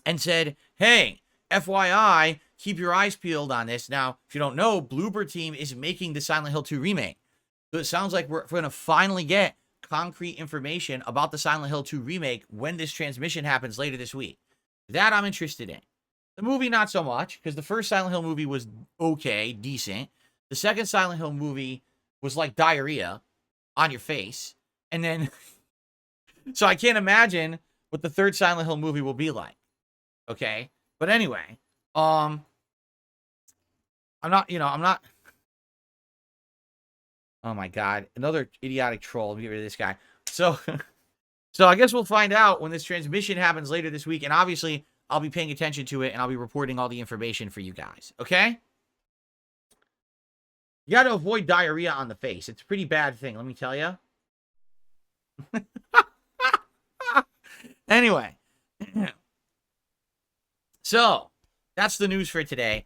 [SPEAKER 1] and said, hey, FYI, keep your eyes peeled on this. Now, if you don't know, Bloober Team is making the Silent Hill 2 remake. So it sounds like we're going to finally get concrete information about the Silent Hill 2 remake when this transmission happens later this week. That I'm interested in. The movie, not so much, because the first Silent Hill movie was okay, decent. The second Silent Hill movie was like diarrhea on your face. And then, so I can't imagine what the third Silent Hill movie will be like. Okay? But anyway, I'm not, oh my God, another idiotic troll. Let me get rid of this guy. So I guess we'll find out when this transmission happens later this week. And obviously, I'll be paying attention to it, and I'll be reporting all the information for you guys. Okay? You got to avoid diarrhea on the face. It's a pretty bad thing, let me tell you. Anyway. So, that's the news for today.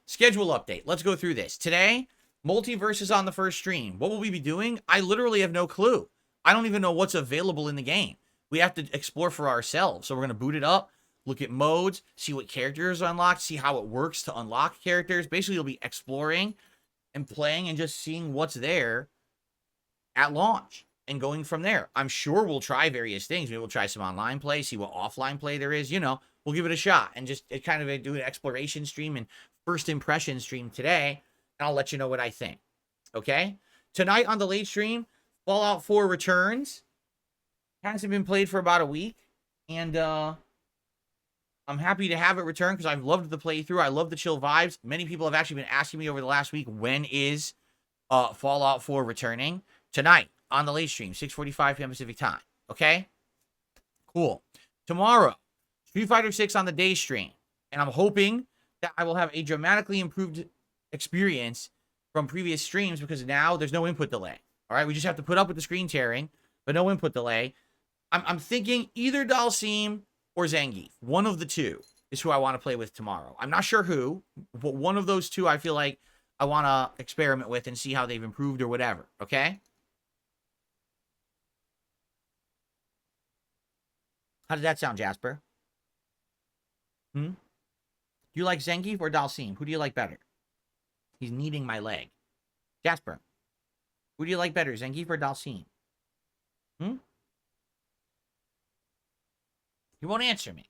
[SPEAKER 1] Schedule update. Let's go through this. Today, Multiverses on the first stream. What will we be doing? I literally have no clue. I don't even know what's available in the game. We have to explore for ourselves. So we're going to boot it up, look at modes, see what characters are unlocked, see how it works to unlock characters. Basically, you'll be exploring and playing and just seeing what's there at launch and going from there. I'm sure we'll try various things. Maybe we'll try some online play, see what offline play there is. We'll give it a shot and just kind of do an exploration stream and first impression stream today. And I'll let you know what I think. Okay? Tonight on the late stream, Fallout 4 returns. Hasn't been played for about a week. And I'm happy to have it return because I've loved the playthrough. I love the chill vibes. Many people have actually been asking me over the last week, when is Fallout 4 returning? Tonight on the late stream, 6:45 p.m. Pacific time. Okay? Cool. Tomorrow, Street Fighter 6 on the day stream. And I'm hoping that I will have a dramatically improved experience from previous streams because now there's no input delay. All right? We just have to put up with the screen tearing, but no input delay. I'm thinking either Dalsim or Zangief. One of the two is who I want to play with tomorrow. I'm not sure who, but one of those two I feel like I want to experiment with and see how they've improved or whatever. Okay? How did that sound, Jasper? Do you like Zangief or Dalsim? Who do you like better? He's kneading my leg. Jasper, who do you like better, Zangief or Dalsim? He won't answer me.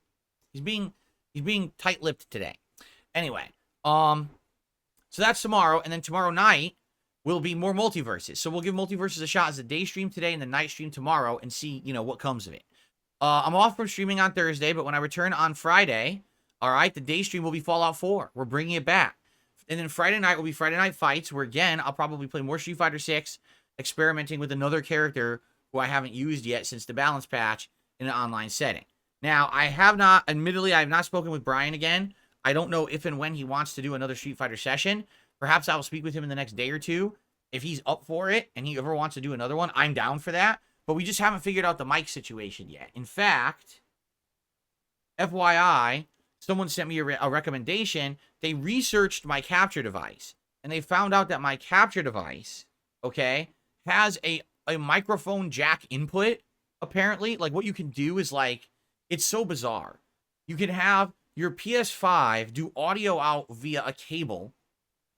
[SPEAKER 1] He's being tight-lipped today. Anyway, so that's tomorrow, and then tomorrow night will be more Multiverses. So we'll give Multiverses a shot as a day stream today and the night stream tomorrow and see, what comes of it. I'm off from streaming on Thursday, but when I return on Friday, all right, the day stream will be Fallout 4. We're bringing it back. And then Friday night will be Friday Night Fights, where, again, I'll probably play more Street Fighter 6, experimenting with another character who I haven't used yet since the balance patch in an online setting. Now, admittedly, I have not spoken with Brian again. I don't know if and when he wants to do another Street Fighter session. Perhaps I will speak with him in the next day or two. If he's up for it and he ever wants to do another one, I'm down for that. But we just haven't figured out the mic situation yet. In fact, FYI, someone sent me a recommendation. They researched my capture device, and they found out that my capture device, okay, has a microphone jack input, apparently. Like, what you can do is, like, it's so bizarre. You can have your PS5 do audio out via a cable.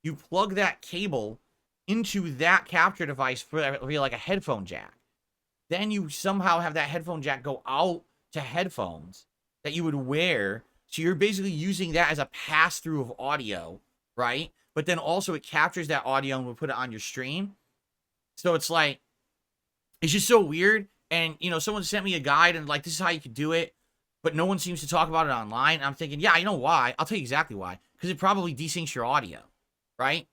[SPEAKER 1] You plug that cable into that capture device via, like, a headphone jack. Then you somehow have that headphone jack go out to headphones that you would wear. So you're basically using that as a pass-through of audio, right? But then also it captures that audio and will put it on your stream. So it's like, it's just so weird. And, someone sent me a guide and, like, this is how you could do it. But no one seems to talk about it online. And I'm thinking, yeah, you know why? I'll tell you exactly why. Because it probably desyncs your audio, right?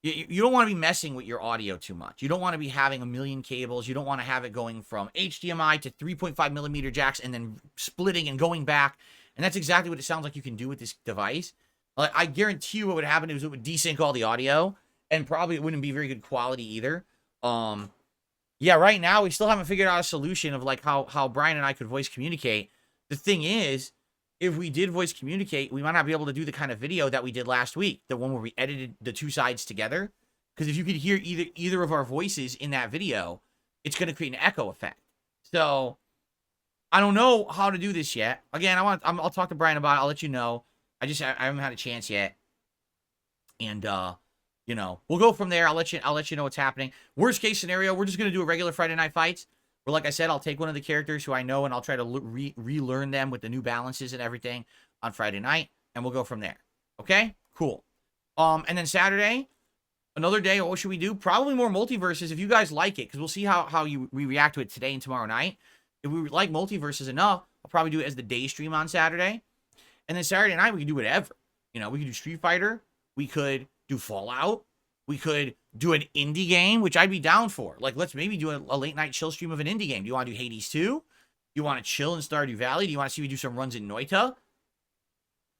[SPEAKER 1] You don't want to be messing with your audio too much. You don't want to be having a million cables. You don't want to have it going from HDMI to 3.5 millimeter jacks and then splitting and going back. And that's exactly what it sounds like you can do with this device. Like, I guarantee you what would happen is it would desync all the audio, and probably it wouldn't be very good quality either. Yeah, right now we still haven't figured out a solution of like how Brian and I could voice communicate. The thing is, if we did voice communicate, we might not be able to do the kind of video that we did last week, the one where we edited the two sides together. Because if you could hear either of our voices in that video, it's going to create an echo effect. So I don't know how to do this yet. Again, I'll talk to Brian about it. I'll let you know. I haven't had a chance yet. And you know, we'll go from there. I'll let you know what's happening. Worst case scenario, we're just going to do a regular Friday Night Fights. Where, like I said, I'll take one of the characters who I know and I'll try to relearn them with the new balances and everything on Friday night, and we'll go from there. Okay? Cool. And then Saturday, another day, what should we do? Probably more Multiverses if you guys like it, because we'll see how we react to it today and tomorrow night. If we like Multiverses enough, I'll probably do it as the day stream on Saturday. And then Saturday night, we can do whatever. You know, we could do Street Fighter. We could do Fallout. We could do an indie game, which I'd be down for. Like, let's maybe do a late night chill stream of an indie game. Do you want to do Hades 2? Do you want to chill in Stardew Valley? Do you want to see me do some runs in Noita?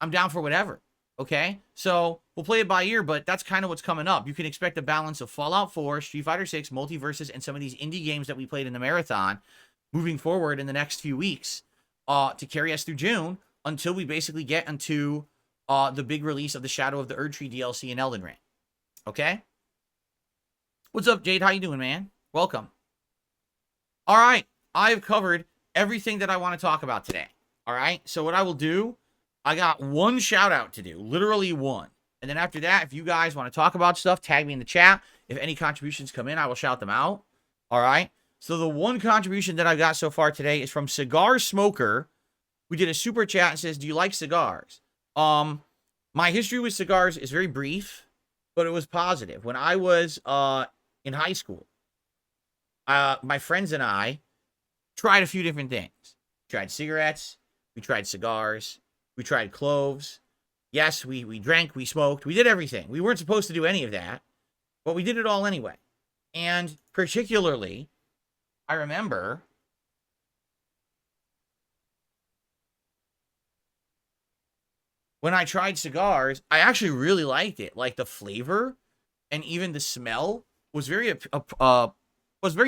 [SPEAKER 1] I'm down for whatever. Okay? So we'll play it by ear, but that's kind of what's coming up. You can expect a balance of Fallout 4, Street Fighter 6, Multiverses, and some of these indie games that we played in the marathon moving forward in the next few weeks to carry us through June until we basically get into the big release of the Shadow of the Erdtree DLC in Elden Ring. Okay? What's up, Jade? How you doing, man? Welcome. All right. I've covered everything that I want to talk about today. All right? So what I will do, I got one shout out to do. Literally one. And then after that, if you guys want to talk about stuff, tag me in the chat. If any contributions come in, I will shout them out. All right? So the one contribution that I got so far today is from Cigar Smoker, who did a super chat and says, do you like cigars? My history with cigars is very brief, but it was positive. When I was in high school, my friends and I tried a few different things. We tried cigarettes. We tried cigars. We tried cloves. Yes, we drank. We smoked. We did everything. We weren't supposed to do any of that, but we did it all anyway. And particularly, I remember when I tried cigars, I actually really liked it. Like the flavor and even the smell was very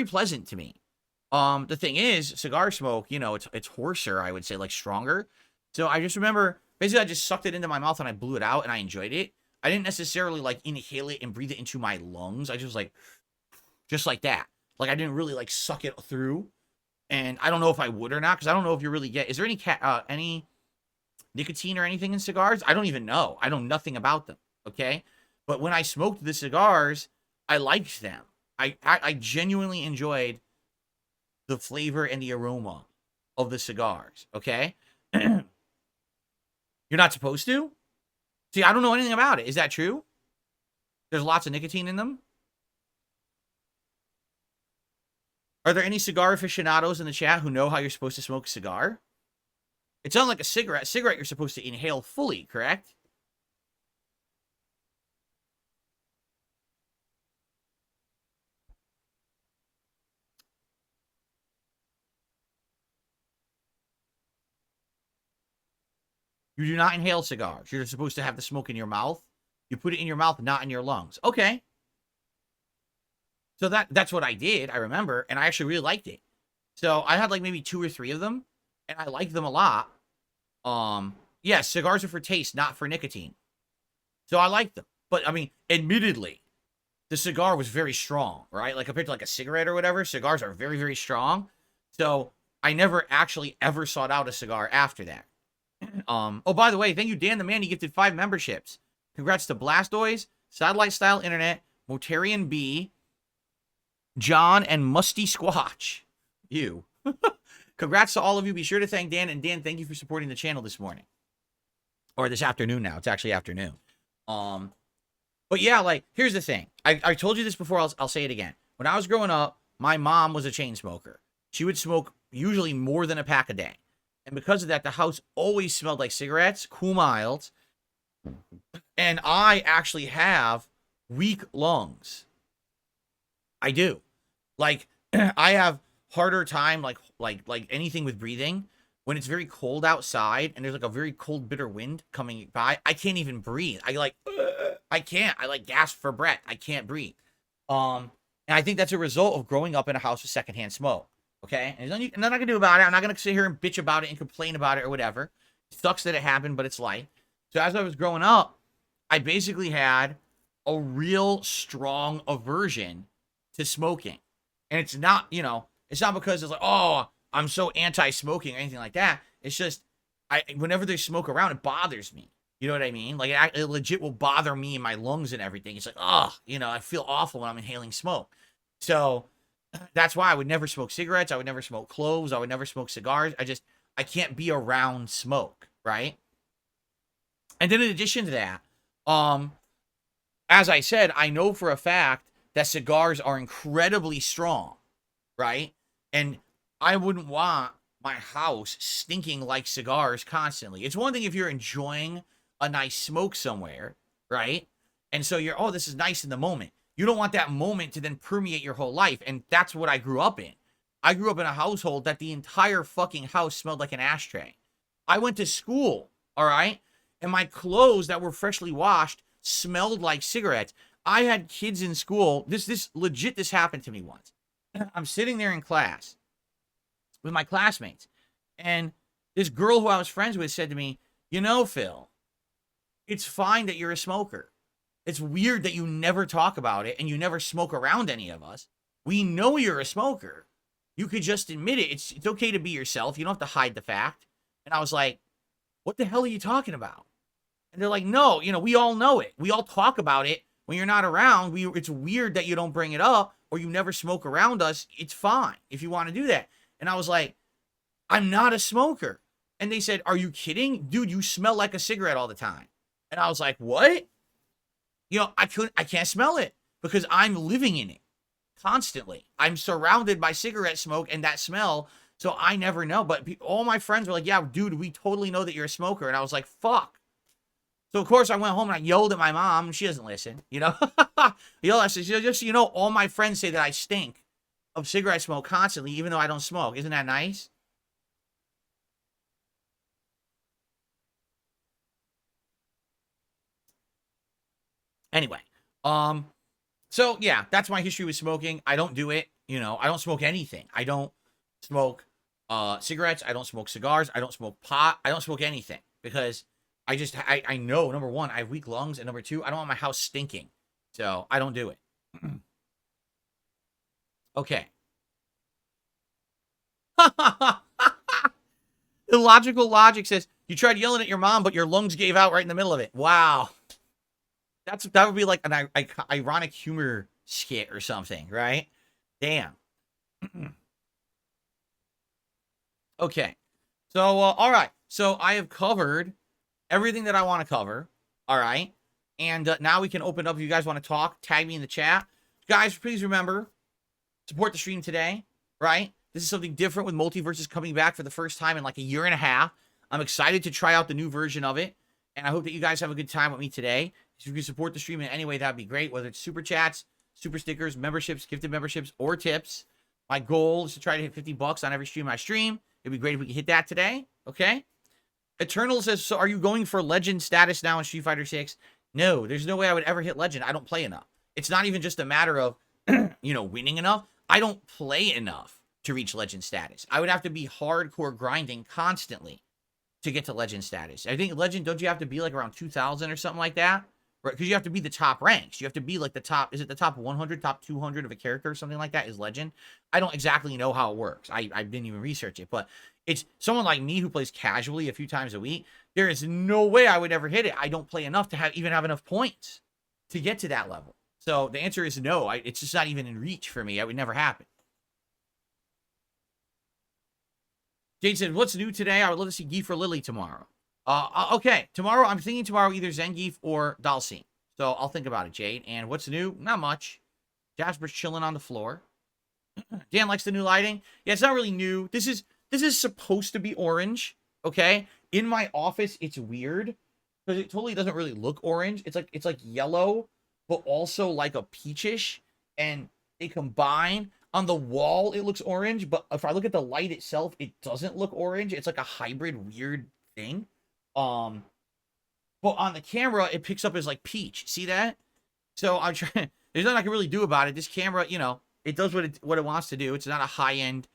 [SPEAKER 1] pleasant to me. The thing is, cigar smoke, you know, it's hoarser, I would say, like stronger. So I just remember, basically I just sucked it into my mouth and I blew it out and I enjoyed it. I didn't necessarily like inhale it and breathe it into my lungs. I just like that. Like I didn't really like suck it through. And I don't know if I would or not, because I don't know if you really get, is there any nicotine or anything in cigars? I don't even know. I know nothing about them. Okay. But when I smoked the cigars, I liked them. I genuinely enjoyed the flavor and the aroma of the cigars. Okay. You're not supposed to? See, I don't know anything about it. Is that true? There's lots of nicotine in them? Are there any cigar aficionados in the chat who know how you're supposed to smoke a cigar? It's not like a cigarette. Cigarette you're supposed to inhale fully, correct? You do not inhale cigars. You're supposed to have the smoke in your mouth. You put it in your mouth, not in your lungs. Okay. So that's what I did, I remember, and I actually really liked it. So I had like maybe 2 or 3 of them, and I liked them a lot. Yeah, cigars are for taste, not for nicotine. So I liked them. But, I mean, admittedly, the cigar was very strong, right? Like, compared to, like, a cigarette or whatever, cigars are very, very strong. So I never actually ever sought out a cigar after that. Oh, by the way, thank you, Dan the Man. He gifted 5 memberships. Congrats to Blastoise, Satellite Style Internet, Motarian B, John, and Musty Squatch. You. Congrats to all of you. Be sure to thank Dan. And Dan, thank you for supporting the channel this morning. Or this afternoon now. It's actually afternoon. But yeah, like, here's the thing. I told you this before. I'll say it again. When I was growing up, my mom was a chain smoker. She would smoke usually more than a pack a day. And because of that, the house always smelled like cigarettes, Cool Milds. And I actually have weak lungs. I do. Like, I have harder time, like anything with breathing. when it's very cold outside and there's like a very cold, bitter wind coming by, I can't even breathe. I can't. I like gasp for breath. I can't breathe. And I think that's a result of growing up in a house with secondhand smoke. Okay, and there's nothing I can do about it. I'm not gonna sit here and bitch about it and complain about it or whatever. It sucks that it happened, but it's life. So as I was growing up, I basically had a real strong aversion to smoking. And it's not, it's not because it's like, oh, I'm so anti-smoking or anything like that. It's just, whenever there's smoke around, it bothers me. You know what I mean? Like, it legit will bother me in my lungs and everything. It's like, oh, I feel awful when I'm inhaling smoke. So that's why I would never smoke cigarettes. I would never smoke cloves. I would never smoke cigars. I can't be around smoke, right? And then in addition to that, as I said, I know for a fact that cigars are incredibly strong, right? And I wouldn't want my house stinking like cigars constantly. It's one thing if you're enjoying a nice smoke somewhere, right? And so you're, oh, this is nice in the moment. You don't want that moment to then permeate your whole life. And that's what I grew up in. I grew up in a household that the entire fucking house smelled like an ashtray. I went to school, all right? And my clothes that were freshly washed smelled like cigarettes. I had kids in school. This happened to me once. I'm sitting there in class with my classmates. And this girl who I was friends with said to me, Phil, it's fine that you're a smoker. It's weird that you never talk about it and you never smoke around any of us. We know you're a smoker. You could just admit it. It's okay to be yourself. You don't have to hide the fact. And I was like, what the hell are you talking about? And they're like, no, we all know it. We all talk about it when you're not around. It's weird that you don't bring it up or you never smoke around us. It's fine if you want to do that. And I was like, I'm not a smoker. And they said, are you kidding? Dude, you smell like a cigarette all the time. And I was like, what? I can't smell it because I'm living in it constantly. I'm surrounded by cigarette smoke and that smell. So I never know. But all my friends were like, yeah, dude, we totally know that you're a smoker. And I was like, fuck. So, of course, I went home and I yelled at my mom. And she doesn't listen, I said, just so you know, all my friends say that I stink of cigarette smoke constantly, even though I don't smoke. Isn't that nice? Anyway, so yeah, that's my history with smoking. I don't do it, I don't smoke anything. I don't smoke cigarettes. I don't smoke cigars. I don't smoke pot. I don't smoke anything because I know, number one, I have weak lungs, and number two, I don't want my house stinking. So I don't do it. Okay. Illogical logic says you tried yelling at your mom, but your lungs gave out right in the middle of it. Wow. That would be like an ironic humor skit or something, right? Damn. Okay. So, all right. So I have covered everything that I want to cover. All right. And now we can open up. If you guys want to talk, tag me in the chat. Guys, please remember, support the stream today, right? This is something different with Multiverses coming back for the first time in like a year and a half. I'm excited to try out the new version of it. And I hope that you guys have a good time with me today. If you can support the stream in any way, that'd be great. Whether it's super chats, super stickers, memberships, gifted memberships, or tips. My goal is to try to hit $50 on every stream I stream. It'd be great if we could hit that today. Okay? Eternal says, so are you going for legend status now in Street Fighter 6? No, there's no way I would ever hit legend. I don't play enough. It's not even just a matter of, winning enough. I don't play enough to reach legend status. I would have to be hardcore grinding constantly to get to legend status. I think legend, don't you have to be like around 2,000 or something like that? Right? Because you have to be the top ranks. You have to be like the top, is it the top 100, top 200 of a character or something like that is legend? I don't exactly know how it works. I didn't even research it, but it's someone like me who plays casually a few times a week. There is no way I would ever hit it. I don't play enough to even have enough points to get to that level. So the answer is no. It's just not even in reach for me. It would never happen. Jade said, what's new today? I would love to see Geef or Lily tomorrow. Okay, tomorrow, I'm thinking tomorrow either Zangief or Dalsim. So I'll think about it, Jade. And what's new? Not much. Jasper's chilling on the floor. Dan likes the new lighting. Yeah, it's not really new. This is supposed to be orange, okay? In my office, it's weird because it totally doesn't really look orange. It's like yellow, but also like a peachish, and they combine. On the wall, it looks orange, but if I look at the light itself, it doesn't look orange. It's like a hybrid weird thing. But on the camera, it picks up as like peach. See that? So I'm trying. There's nothing I can really do about it. This camera, you know, it does what it wants to do. It's not a high-end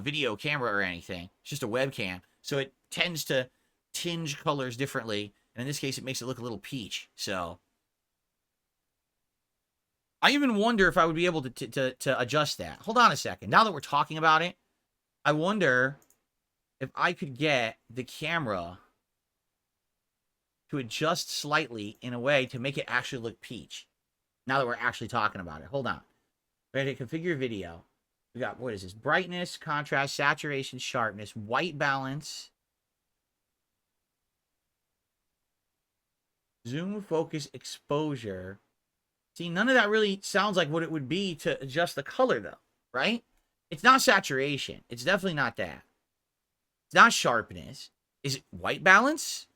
[SPEAKER 1] video camera or anything. It's just a webcam. So it tends to tinge colors differently. And in this case, it makes it look a little peach. So I even wonder if I would be able to adjust that. Hold on a second. Now that we're talking about it, I wonder if I could get the camera to adjust slightly in a way to make it actually look peach. Now that we're actually talking about it. Hold on. Ready to configure video. We got, what is this? Brightness, contrast, saturation, sharpness, white balance, zoom, focus, exposure. See, none of that really sounds like what it would be to adjust the color, though, right? It's not saturation. It's definitely not that. It's not sharpness. Is it white balance?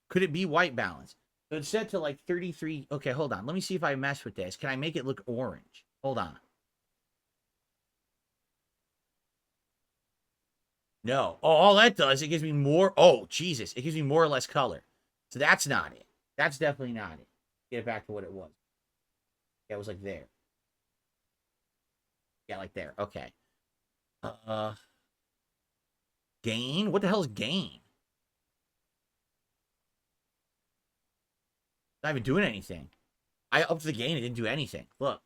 [SPEAKER 1] Could it be white balance? So it's set to like 33. Okay, hold on. Let me see if I mess with this. Can I make it look orange? Hold on. No. Oh, all that does, it gives me more. Oh, Jesus. It gives me more or less color. So that's not it. That's definitely not it. Get it back to what it was. Yeah, it was like there. Yeah, like there. Okay. Gain? What the hell is gain? Not even doing anything. I upped the gain. It didn't do anything. Look.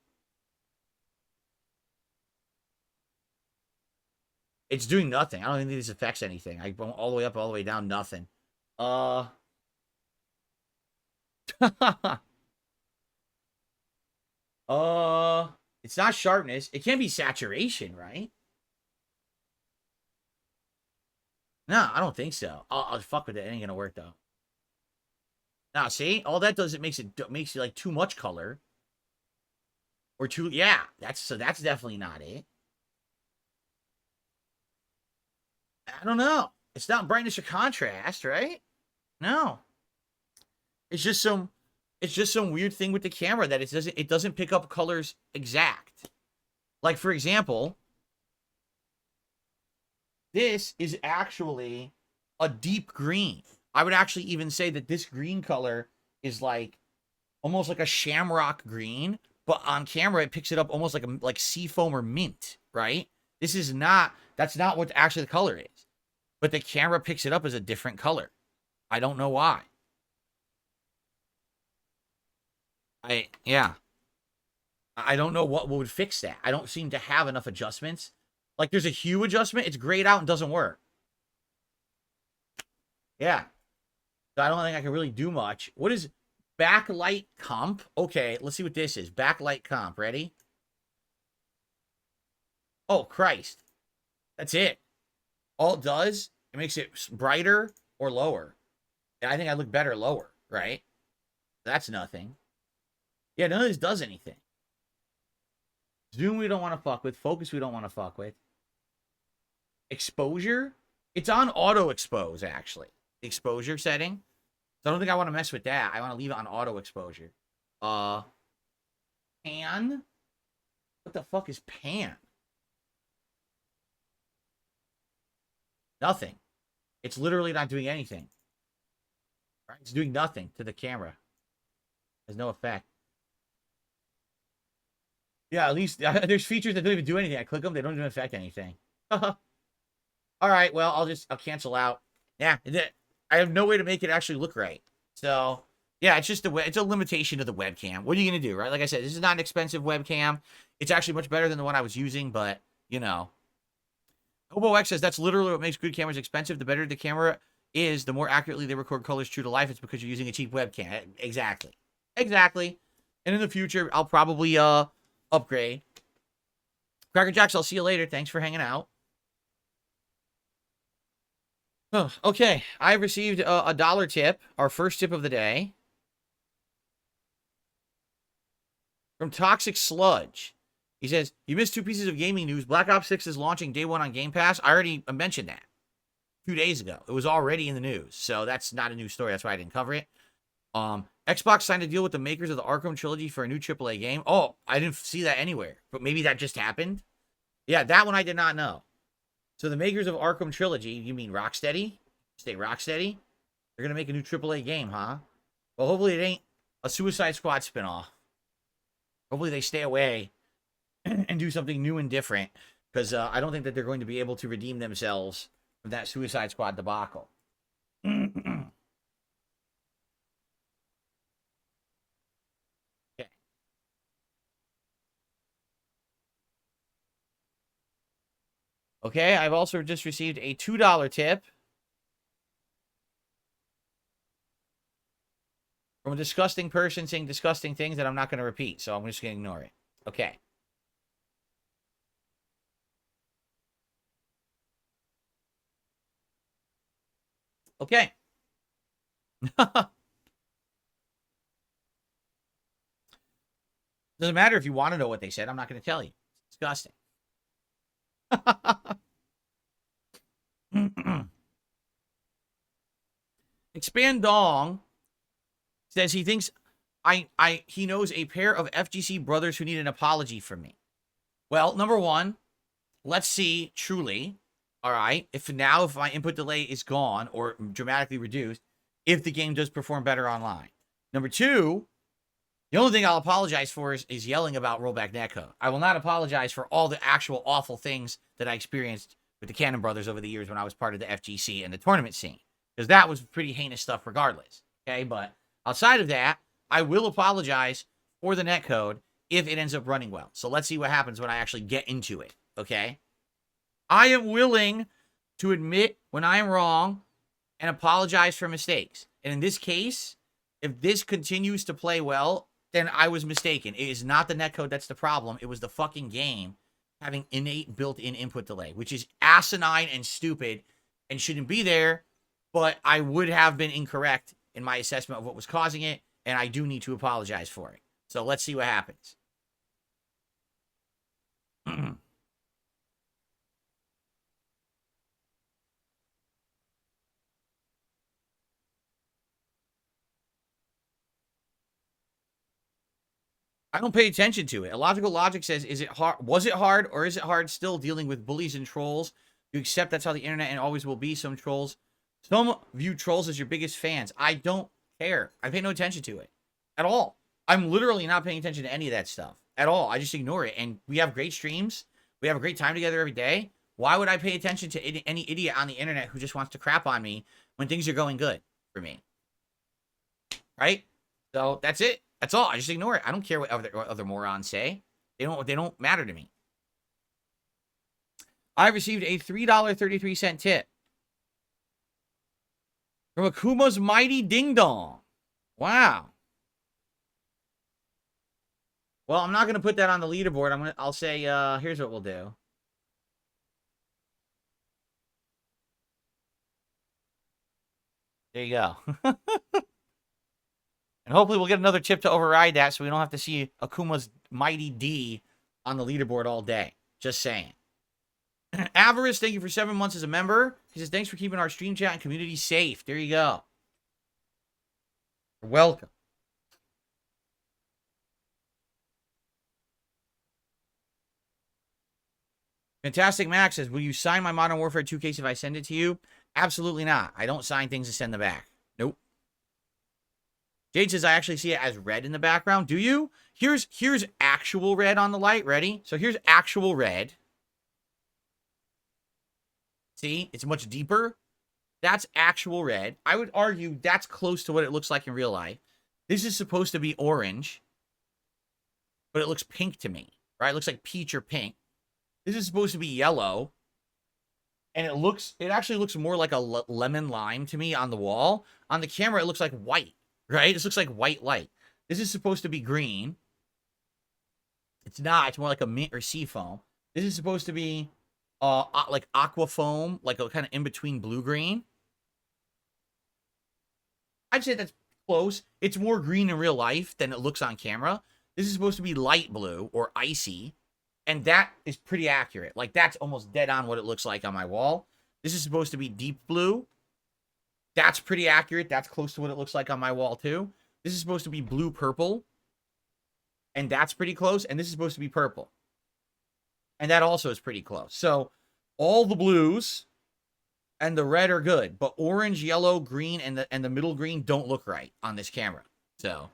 [SPEAKER 1] It's doing nothing. I don't think this affects anything. I go all the way up, all the way down, nothing. It's not sharpness. It can't be saturation, right? No, I don't think so. I'll fuck with it. It ain't gonna work though. Now, see, all that does, it makes you like too much color, or too. Yeah, that's definitely not it. I don't know. It's not brightness or contrast, right? No. It's just some weird thing with the camera that it doesn't pick up colors exact. Like, for example, this is actually a deep green. I would actually even say that this green color is like almost like a shamrock green, but on camera it picks it up almost like seafoam or mint, right? That's not what actually the color is. But the camera picks it up as a different color. I don't know why. Yeah. I don't know what would fix that. I don't seem to have enough adjustments. Like, there's a hue adjustment. It's grayed out and doesn't work. Yeah. So I don't think I can really do much. What is backlight comp? Okay, let's see what this is. Backlight comp. Ready? Oh, Christ. That's it. All it does, it makes it brighter or lower. And I think I look better lower, right? That's nothing. Yeah, none of this does anything. Zoom we don't want to fuck with. Focus we don't want to fuck with. Exposure? It's on auto expose, actually. The exposure setting. So I don't think I want to mess with that. I want to leave it on auto exposure. Pan? What the fuck is pan? Nothing. It's literally not doing anything. Right? It's doing nothing to the camera. There's no effect. Yeah, at least there's features that don't even do anything. I click them, they don't even affect anything. All right, well, I'll cancel out. Yeah, I have no way to make it actually look right. So, yeah, it's just it's a limitation of the webcam. What are you going to do, right? Like I said, this is not an expensive webcam. It's actually much better than the one I was using, but, you know. HoboX says that's literally what makes good cameras expensive. The better the camera is, the more accurately they record colors true to life. It's because you're using a cheap webcam. Exactly. Exactly. And in the future, I'll probably upgrade. Cracker Jacks, I'll see you later. Thanks for hanging out. Oh, okay, I received a $1 tip, our first tip of the day, from Toxic Sludge. He says, you missed 2 pieces of gaming news. Black Ops 6 is launching day 1 on Game Pass. I already mentioned that 2 days ago. It was already in the news, so that's not a new story. That's why I didn't cover it. Xbox signed a deal with the makers of the Arkham Trilogy for a new AAA game. Oh, I didn't see that anywhere, but maybe that just happened. Yeah, that one I did not know. So the makers of Arkham Trilogy, you mean Rocksteady? Stay Rocksteady? They're going to make a new AAA game, huh? Well, hopefully it ain't a Suicide Squad spinoff. Hopefully they stay away and do something new and different. Because I don't think that they're going to be able to redeem themselves from that Suicide Squad debacle. Okay. Okay, I've also just received a $2 tip from a disgusting person saying disgusting things that I'm not going to repeat, so I'm just going to ignore it. Okay. Okay. Doesn't matter if you want to know what they said. I'm not going to tell you. It's disgusting. Expand Dong says he thinks he knows a pair of FGC brothers who need an apology from me. Well, number one, let's see truly, all right, if my input delay is gone or dramatically reduced, if the game does perform better online. Number two, the only thing I'll apologize for is yelling about rollback netcode. I will not apologize for all the actual awful things that I experienced with the Cannon Brothers over the years when I was part of the FGC and the tournament scene. Because that was pretty heinous stuff regardless. Okay, but outside of that, I will apologize for the netcode if it ends up running well. So let's see what happens when I actually get into it. Okay? I am willing to admit when I am wrong and apologize for mistakes. And in this case, if this continues to play well, then I was mistaken. It is not the netcode that's the problem. It was the fucking game having innate built-in input delay, which is asinine and stupid and shouldn't be there, but I would have been incorrect in my assessment of what was causing it, and I do need to apologize for it. So let's see what happens. I don't pay attention to it. Illogical Logic says, is it hard? Was it hard, or is it hard still dealing with bullies and trolls? You accept that's how the internet and always will be. Some view trolls as your biggest fans. I don't care. I pay no attention to it at all. I'm literally not paying attention to any of that stuff at all. I just ignore it. And we have great streams. We have a great time together every day. Why would I pay attention to any idiot on the internet who just wants to crap on me when things are going good for me? Right? So that's it. That's all. I just ignore it. I don't care what other morons say. They don't matter to me. I received a $3.33 tip from Akuma's Mighty Ding Dong. Wow. Well, I'm not going to put that on the leaderboard. I'll say, here's what we'll do. There you go. And hopefully we'll get another tip to override that so we don't have to see Akuma's Mighty D on the leaderboard all day. Just saying. Avarice, thank you for 7 months as a member. He says, thanks for keeping our stream chat and community safe. There you go. You're welcome. Fantastic Max says, will you sign my Modern Warfare 2 case if I send it to you? Absolutely not. I don't sign things and send them back. Nope. Jade says, I actually see it as red in the background. Do you? Here's actual red on the light. Ready? So here's actual red. See? It's much deeper. That's actual red. I would argue that's close to what it looks like in real life. This is supposed to be orange, but it looks pink to me. Right? It looks like peach or pink. This is supposed to be yellow. And it actually looks more like a lemon lime to me on the wall. On the camera, it looks like white. Right? This looks like white light. This is supposed to be green. It's not. It's more like a mint or sea foam. This is supposed to be like aqua foam, like a kind of in-between blue-green. I'd say that's close. It's more green in real life than it looks on camera. This is supposed to be light blue or icy. And that is pretty accurate. Like, that's almost dead on what it looks like on my wall. This is supposed to be deep blue. That's pretty accurate. That's close to what it looks like on my wall, too. This is supposed to be blue-purple. And that's pretty close. And this is supposed to be purple. And that also is pretty close. So all the blues and the red are good, but orange, yellow, green, and the middle green don't look right on this camera. So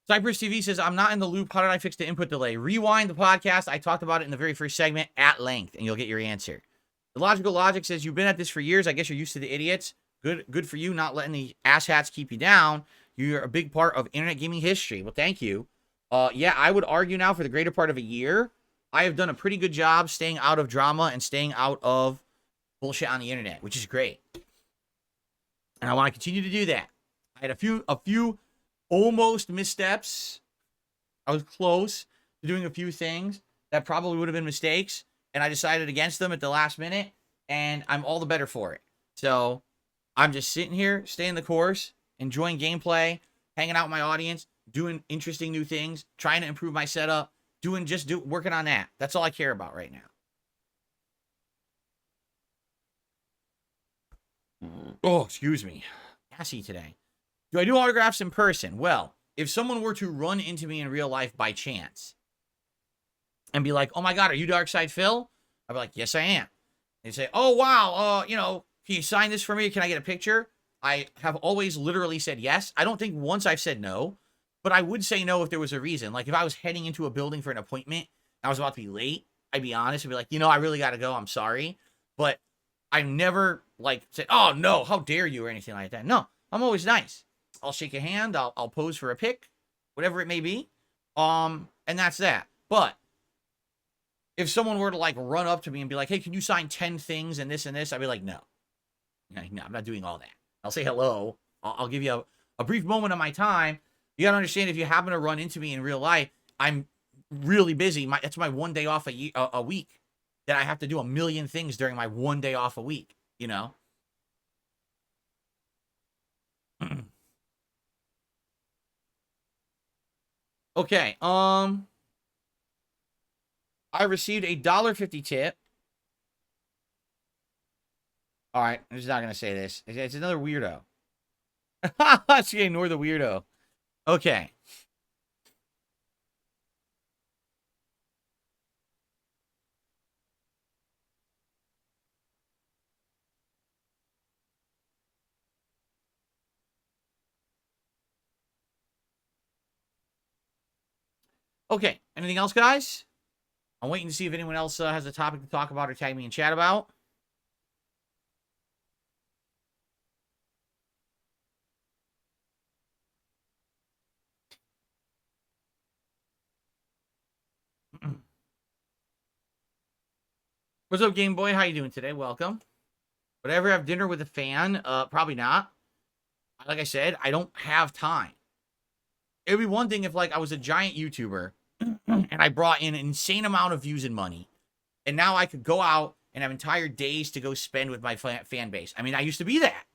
[SPEAKER 1] Cypress TV says, I'm not in the loop. How did I fix the input delay? Rewind the podcast. I talked about it in the very first segment at length, and you'll get your answer. The Logical Logic says, you've been at this for years. I guess you're used to the idiots. Good for you, not letting the asshats keep you down. You're a big part of internet gaming history. Well, thank you. Yeah, I would argue now for the greater part of a year, I have done a pretty good job staying out of drama and staying out of bullshit on the internet, which is great. And I want to continue to do that. I had a few almost missteps. I was close to doing a few things that probably would have been mistakes, and I decided against them at the last minute, and I'm all the better for it. So I'm just sitting here, staying the course, enjoying gameplay, hanging out with my audience, doing interesting new things, trying to improve my setup, working on that. That's all I care about right now. Oh, excuse me. Gassy today. Do I do autographs in person? Well, if someone were to run into me in real life by chance and be like, oh my God, are you Darkside Phil? I'd be like, yes, I am. They'd say, oh, wow, can you sign this for me? Can I get a picture? I have always literally said yes. I don't think once I've said no, but I would say no if there was a reason. Like if I was heading into a building for an appointment, I was about to be late, I'd be honest and be like, I really got to go. I'm sorry. But I've never said, oh no, how dare you or anything like that. No, I'm always nice. I'll shake a hand. I'll pose for a pic, whatever it may be. And that's that. But if someone were to run up to me and be like, hey, can you sign 10 things and this, I'd be like, no, I'm not doing all that. I'll say hello. I'll give you a brief moment of my time. You got to understand, if you happen to run into me in real life, I'm really busy. That's my one day off a week that I have to do a million things during my one day off a week, Okay, I received a $1.50 tip. All right, I'm just not going to say this. It's another weirdo. Let's ignore the weirdo. Okay. Okay, anything else, guys? I'm waiting to see if anyone else has a topic to talk about or tag me in chat about. What's up, Game Boy? How you doing today? Welcome. Would I ever have dinner with a fan? Probably not. Like I said, I don't have time. It would be one thing if, I was a giant YouTuber and I brought in an insane amount of views and money, and now I could go out and have entire days to go spend with my fan base. I mean, I used to be that.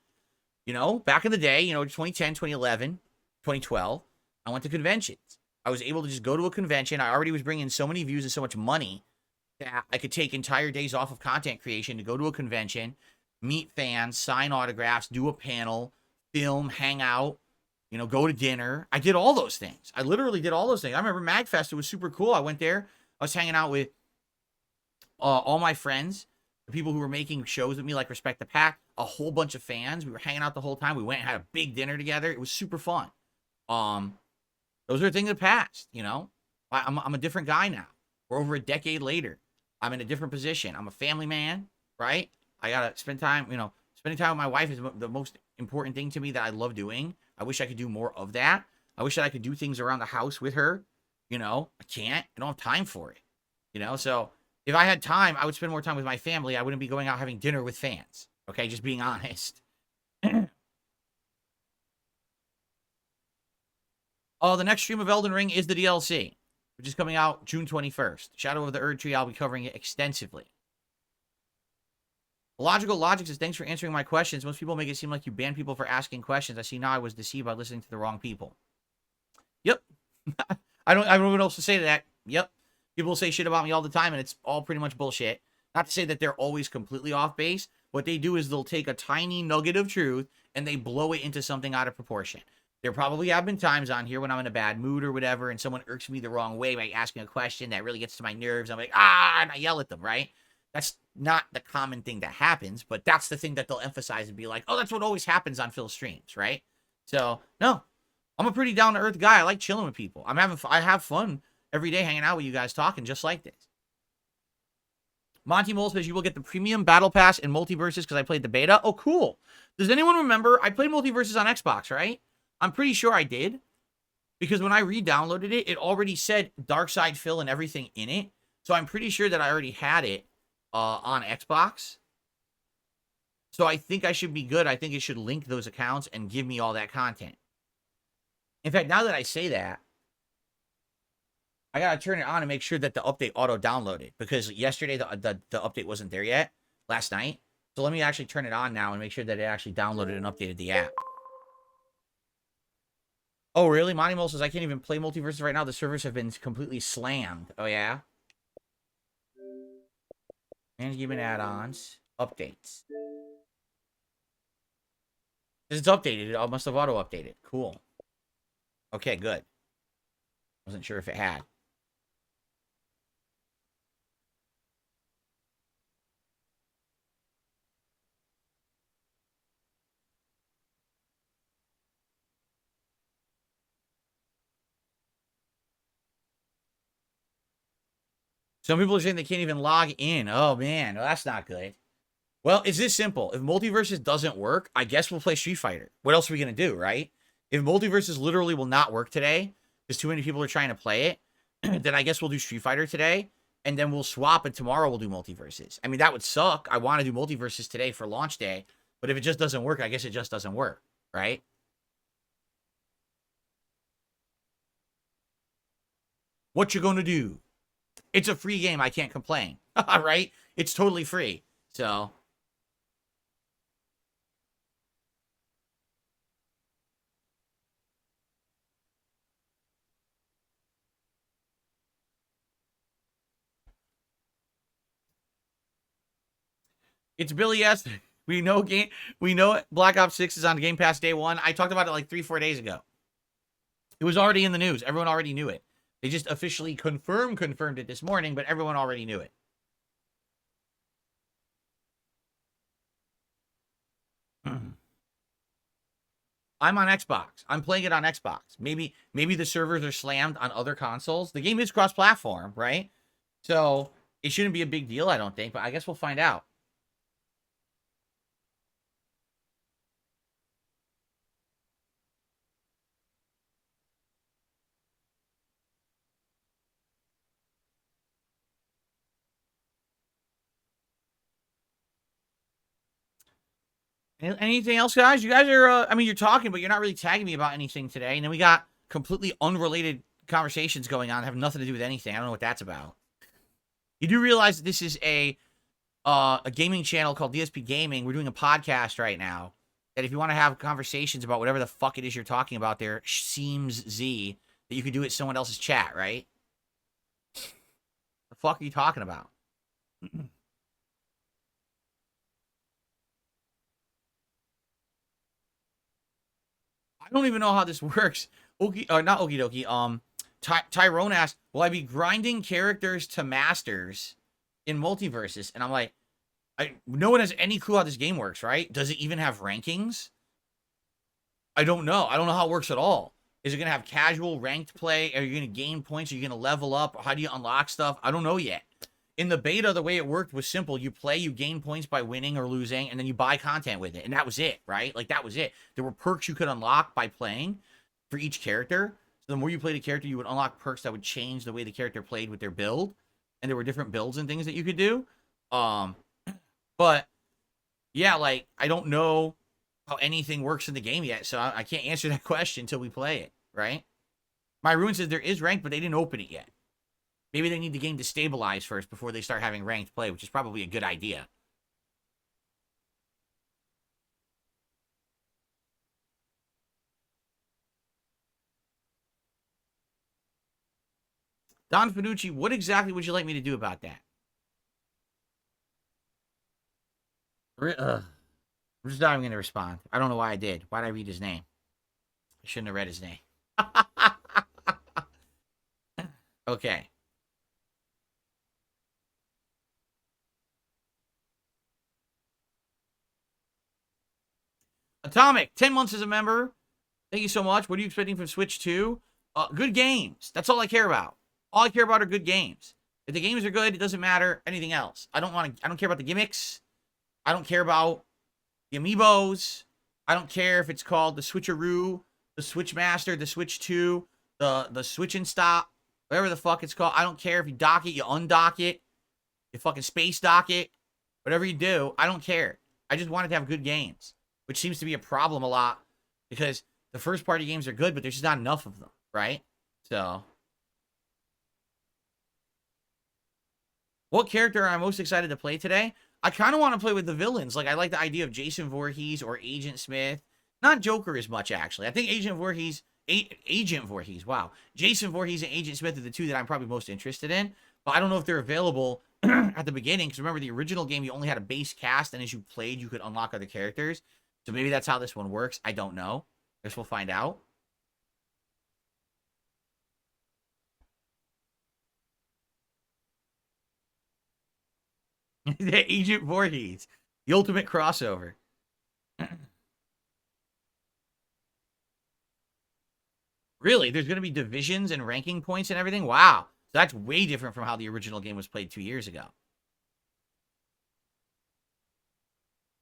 [SPEAKER 1] Back in the day, 2010, 2011, 2012, I went to conventions. I was able to just go to a convention. I already was bringing so many views and so much money that I could take entire days off of content creation to go to a convention, meet fans, sign autographs, do a panel, film, hang out, go to dinner. I did all those things. I literally did all those things. I remember MagFest. It was super cool. I went there. I was hanging out with all my friends, the people who were making shows with me, like Respect the Pack, a whole bunch of fans. We were hanging out the whole time. We went and had a big dinner together. It was super fun. Those are things that passed, I'm a different guy now. We're over a decade later. I'm in a different position. I'm a family man, right? I got to spend time, spending time with my wife is the most important thing to me that I love doing. I wish I could do more of that. I wish that I could do things around the house with her. I can't. I don't have time for it. So if I had time, I would spend more time with my family. I wouldn't be going out having dinner with fans. Okay, just being honest. Oh, the next stream of Elden Ring is the DLC, which is coming out June 21st. Shadow of the Erd Tree, I'll be covering it extensively. Logical Logic says, thanks for answering my questions. Most people make it seem like you ban people for asking questions. I see now I was deceived by listening to the wrong people. Yep. I don't know what else to say to that. Yep. People say shit about me all the time, and it's all pretty much bullshit. Not to say that they're always completely off base. What they do is they'll take a tiny nugget of truth and they blow it into something out of proportion. There probably have been times on here when I'm in a bad mood or whatever, and someone irks me the wrong way by asking a question that really gets to my nerves. I'm like, and I yell at them, right? That's not the common thing that happens, but that's the thing that they'll emphasize and be like, oh, that's what always happens on Phil's streams, right? So, no, I'm a pretty down-to-earth guy. I like chilling with people. I have fun every day hanging out with you guys talking just like this. Monty Mole says you will get the premium battle pass in Multiverses because I played the beta. Oh, cool. Does anyone remember? I played Multiverses on Xbox, right? I'm pretty sure I did. Because when I re-downloaded it, it already said Darkside Phil and everything in it. So I'm pretty sure that I already had it on Xbox. So I think I should be good. I think it should link those accounts and give me all that content. In fact, now that I say that, I got to turn it on and make sure that the update auto-downloaded. Because yesterday, the update wasn't there yet. Last night. So let me actually turn it on now and make sure that it actually downloaded and updated the app. Oh, really? Monty Mole says, I can't even play Multiverses right now. The servers have been completely slammed. Oh, yeah? Management add-ons. Updates. It's updated. It must have auto-updated. Cool. Okay, good. Wasn't sure if it had. Some people are saying they can't even log in. Oh, man. Well, that's not good. Well, it's this simple. If Multiverses doesn't work, I guess we'll play Street Fighter. What else are we going to do, right? If Multiverses literally will not work today, because too many people are trying to play it, then I guess we'll do Street Fighter today, and then we'll swap, and tomorrow we'll do Multiverses. I mean, that would suck. I want to do Multiverses today for launch day, but if it just doesn't work, I guess it just doesn't work, right? What you going to do? It's a free game. I can't complain, right? It's totally free, so... It's Billy S. We know Black Ops 6 is on Game Pass day one. I talked about it like 3-4 days ago. It was already in the news. Everyone already knew it. They just officially confirmed it this morning, but everyone already knew it. I'm on Xbox. I'm playing it on Xbox. Maybe the servers are slammed on other consoles. The game is cross-platform, right? So it shouldn't be a big deal, I don't think, but I guess we'll find out. Anything else, guys? You guys are, I mean, you're talking, but you're not really tagging me about anything today. And then we got completely unrelated conversations going on that have nothing to do with anything. I don't know what that's about. You do realize that this is a gaming channel called DSPGaming. We're doing a podcast right now. That if you want to have conversations about whatever the fuck it is you're talking about there, seems Z, that you could do it in someone else's chat, right? The fuck are you talking about? I don't even know how this works. Not Okie dokie. Tyrone asked, will I be grinding characters to masters in Multiverses? And I'm like, no one has any clue how this game works, right? Does it even have rankings? I don't know. I don't know how it works at all. Is it going to have casual ranked play? Are you going to gain points? Are you going to level up? How do you unlock stuff? I don't know yet. In the beta, the way it worked was simple. You play, you gain points by winning or losing, and then you buy content with it. And that was it, right? Like, that was it. There were perks you could unlock by playing for each character. So the more you played a character, you would unlock perks that would change the way the character played with their build. And there were different builds and things that you could do. But, yeah, like, I don't know how anything works in the game yet, so I can't answer that question until we play it, right? My Ruin says there is ranked, but they didn't open it yet. Maybe they need the game to stabilize first before they start having ranked play, which is probably a good idea. Don Finucci, what exactly would you like me to do about that? I'm just not even going to respond. I don't know why I did. Why did I read his name? I shouldn't have read his name. Okay. Atomic, 10 months as a member. Thank you so much. What are you expecting from Switch 2? Good games. That's all I care about. All I care about are good games. If the games are good, it doesn't matter anything else. I don't care about the gimmicks. I don't care about the amiibos. I don't care if it's called the Switcheroo, the Switchmaster, the Switch 2, the Switch and Stop, whatever the fuck it's called. I don't care if you dock it, you undock it, you fucking space dock it, whatever you do. I don't care. I just wanted to have good games, which seems to be a problem a lot because the first party games are good, but there's just not enough of them, right? So, what character am I most excited to play today? I kind of want to play with the villains. Like, I like the idea of Jason Voorhees or Agent Smith. Not Joker as much, actually. I think Agent Voorhees, wow. Jason Voorhees and Agent Smith are the two that I'm probably most interested in. But I don't know if they're available at the beginning. Because remember, the original game, you only had a base cast. And as you played, you could unlock other characters. So maybe that's how this one works. I don't know. I guess we'll find out. Agent Voorhees. The ultimate crossover. Really? There's going to be divisions and ranking points and everything? Wow. So that's way different from how the original game was played 2 years ago.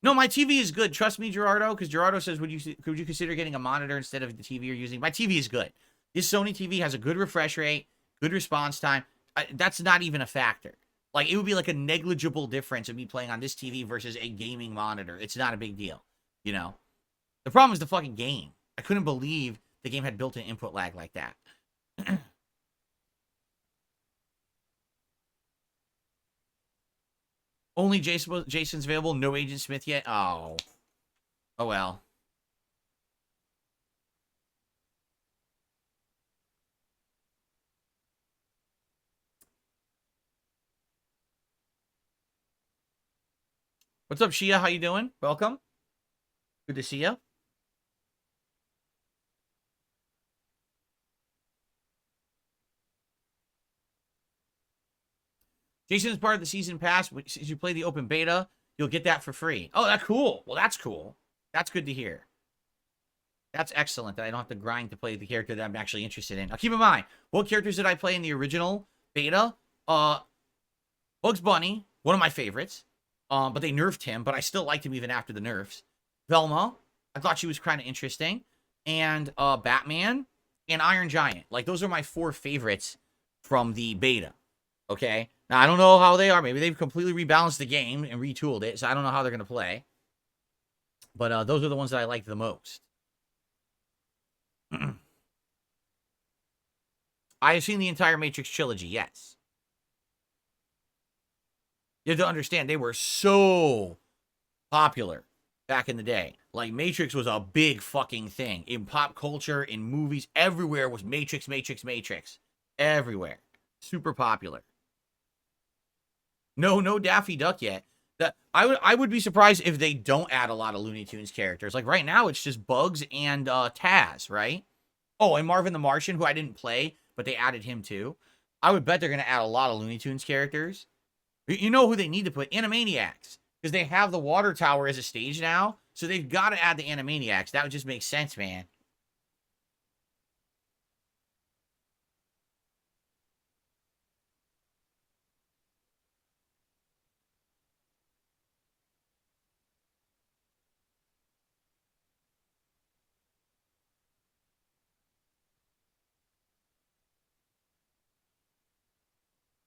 [SPEAKER 1] No, my TV is good. Trust me, Gerardo, because Gerardo says, could you consider getting a monitor instead of the TV you're using? My TV is good. This Sony TV has a good refresh rate, good response time. That's not even a factor. Like, it would be like a negligible difference of me playing on this TV versus a gaming monitor. It's not a big deal, you know? The problem is the fucking game. I couldn't believe the game had built-in input lag like that. Only Jason's available, no Agent Smith yet? Oh. Oh well. What's up, Shia? How you doing? Welcome. Good to see you. Jason's part of the season pass. Since you play the open beta, you'll get that for free. Oh, that's cool. Well, that's cool. That's good to hear. That's excellent that I don't have to grind to play the character that I'm actually interested in. Now, keep in mind, what characters did I play in the original beta? Bugs Bunny, one of my favorites. But they nerfed him, but I still liked him even after the nerfs. Velma, I thought she was kind of interesting. And Batman and Iron Giant. Like, those are my 4 favorites from the beta. Okay? Now, I don't know how they are. Maybe they've completely rebalanced the game and retooled it, so I don't know how they're going to play. But those are the ones that I like the most. I have seen the entire Matrix trilogy, yes. You have to understand, they were so popular back in the day. Like, Matrix was a big fucking thing. In pop culture, in movies, everywhere was Matrix, Matrix, Matrix. Everywhere. Super popular. No Daffy Duck yet. I would be surprised if they don't add a lot of Looney Tunes characters. Like, right now, it's just Bugs and Taz, right? Oh, and Marvin the Martian, who I didn't play, but they added him too. I would bet they're going to add a lot of Looney Tunes characters. You know who they need to put? Animaniacs. Because they have the water tower as a stage now. So they've got to add the Animaniacs. That would just make sense, man.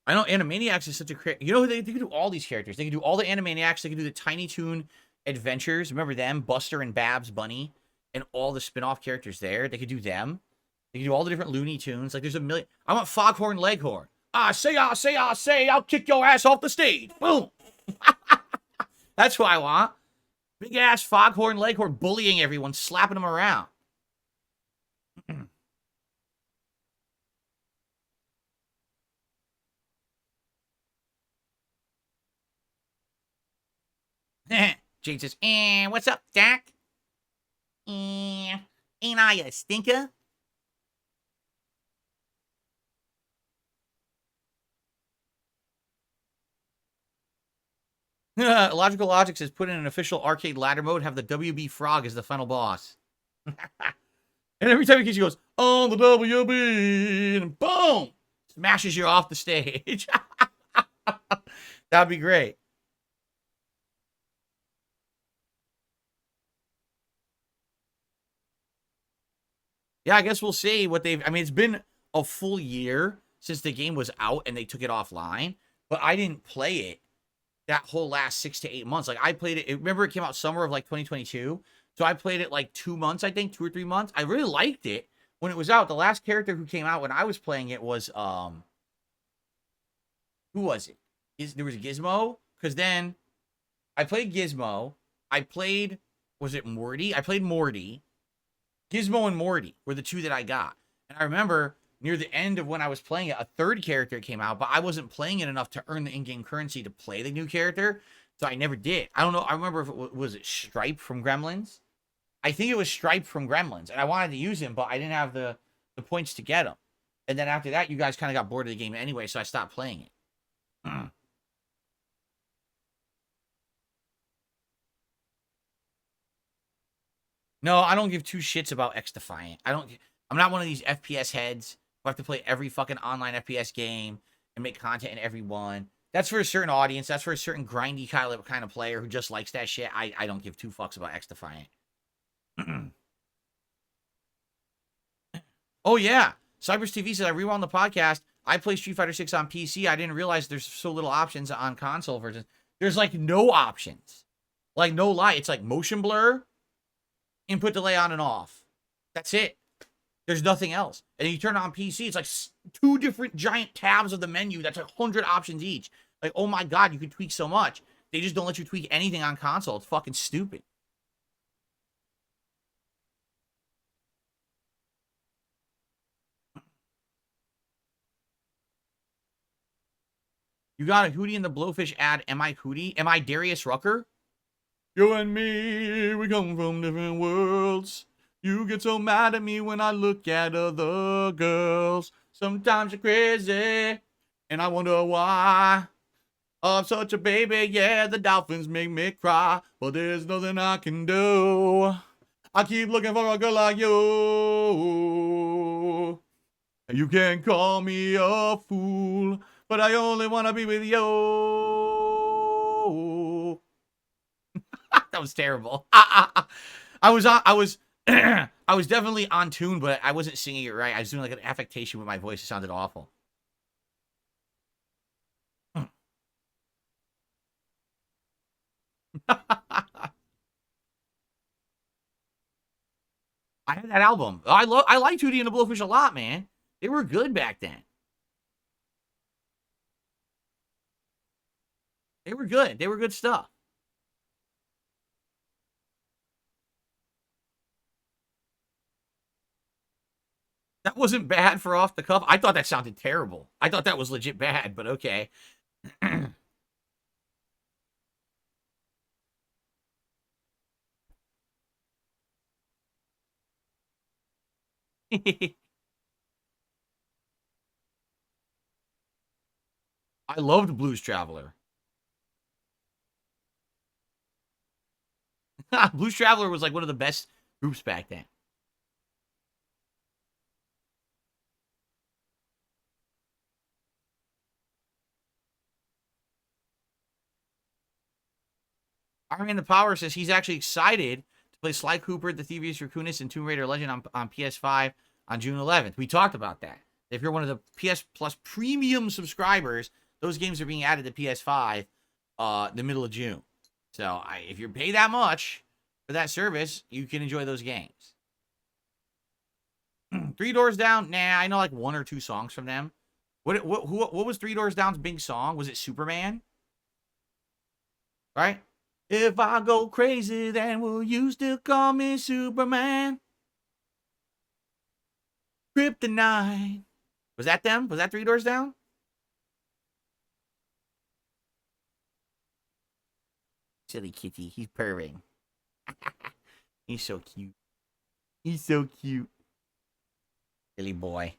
[SPEAKER 1] I know Animaniacs is such a... You know, they can do all these characters. They can do all the Animaniacs. They can do the Tiny Toon Adventures. Remember them? Buster and Babs Bunny. And all the spin-off characters there. They could do them. They can do all the different Looney Tunes. Like, there's a million... I want Foghorn Leghorn. I say, I'll kick your ass off the stage. Boom. That's what I want. Big-ass Foghorn Leghorn bullying everyone, slapping them around. Jade says, what's up, Dak? Ain't I a stinker? Logical Logic says, put in an official arcade ladder mode, have the WB Frog as the final boss. And every time he goes, on the WB, and boom, smashes you off the stage. That'd be great. Yeah, I guess we'll see what they've... I mean, it's been a full year since the game was out and they took it offline, but I didn't play it that whole last 6 to 8 months. Like, I played it... Remember, it came out summer of, like, 2022? So I played it, like, 2 months, I think, 2 or 3 months. I really liked it when it was out. The last character who came out when I was playing it was, who was it? There was a Gizmo? Because then I played Gizmo. I played... Was it Morty? I played Morty. Gizmo and Morty were the two that I got. And I remember near the end of when I was playing it, a third character came out, but I wasn't playing it enough to earn the in-game currency to play the new character, so I never did. I don't know. I remember if it was it Stripe from Gremlins? I think it was Stripe from Gremlins, and I wanted to use him, but I didn't have the points to get him. And then after that, you guys kind of got bored of the game anyway, so I stopped playing it. No, I don't give two shits about X Defiant. I'm not one of these FPS heads who have to play every fucking online FPS game and make content in every one. That's for a certain audience. That's for a certain grindy kind of player who just likes that shit. I don't give two fucks about X Defiant. Oh, yeah. Cybers TV said, I rewound the podcast. I play Street Fighter 6 on PC. I didn't realize there's so little options on console versions. There's, like, no options. Like, no lie. It's like motion blur, input delay on and off. That's it. There's nothing else. And you turn it on PC, it's like 2 different giant tabs of the menu. That's like 100 options each. Like, oh my God, you can tweak so much. They just don't let you tweak anything on console. It's fucking stupid. You got a Hootie in the Blowfish ad. Am I Hootie? Am I Darius Rucker? You and me, we come from different worlds. You get so mad at me when I look at other girls. Sometimes you're crazy, and I wonder why. I'm such a baby, yeah, the dolphins make me cry. But there's nothing I can do. I keep looking for a girl like you. You can call me a fool, but I only want to be with you. That was terrible. I was I was definitely on tune, but I wasn't singing it right. I was doing like an affectation with my voice. It sounded awful. I had that album. I liked Hootie and the Blowfish a lot, man. They were good back then. They were good. They were good stuff. That wasn't bad for off the cuff. I thought that sounded terrible. I thought that was legit bad, but okay. I loved Blues Traveler. Blues Traveler was like one of the best groups back then. Iron Man the Power says he's actually excited to play Sly Cooper, The Thievius Raccoonus, and Tomb Raider Legend on PS5 on June 11th. We talked about that. If you're one of the PS Plus premium subscribers, those games are being added to PS5 the middle of June. So if you pay that much for that service, you can enjoy those games. Three Doors Down? Nah, I know like 1 or 2 songs from them. What was Three Doors Down's big song? Was it Superman? Right? If I go crazy, then will you still call me Superman? Kryptonite. Was that them? Was that Three Doors Down? Silly kitty. He's purring. He's so cute. He's so cute. Silly boy.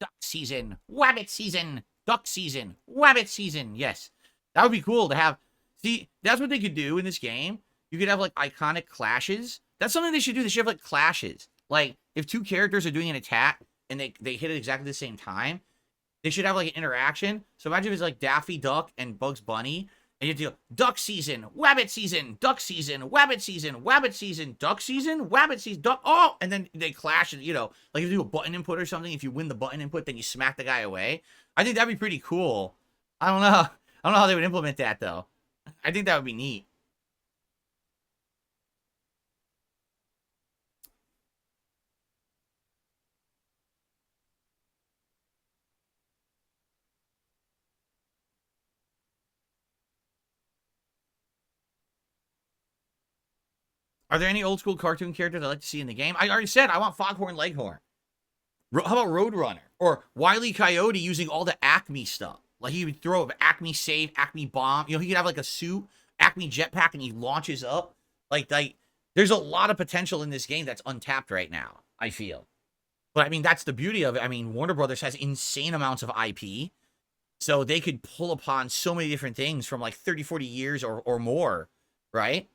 [SPEAKER 1] Duck season. Wabbit season. Duck season. Wabbit season. Yes. That would be cool to have. See, that's what they could do in this game. You could have, like, iconic clashes. That's something they should do. They should have, like, clashes. Like, if two characters are doing an attack and they hit it exactly the same time, they should have, like, an interaction. So imagine if it's, like, Daffy Duck and Bugs Bunny. And you have to go, duck season, wabbit season, duck season, wabbit season, wabbit season, duck season, wabbit season, duck. Oh, and then they clash. And, you know, like if you do a button input or something, if you win the button input, then you smack the guy away. I think that'd be pretty cool. I don't know. I don't know how they would implement that, though. I think that would be neat. Are there any old school cartoon characters I'd like to see in the game? I already said I want Foghorn Leghorn. How about Roadrunner? Or Wile E. Coyote using all the Acme stuff. Like he would throw an Acme safe, Acme bomb. You know, he could have like a suit, Acme jetpack, and he launches up. Like there's a lot of potential in this game that's untapped right now, I feel. But I mean, that's the beauty of it. I mean, Warner Brothers has insane amounts of IP. So they could pull upon so many different things from like 30, 40 years or more, right?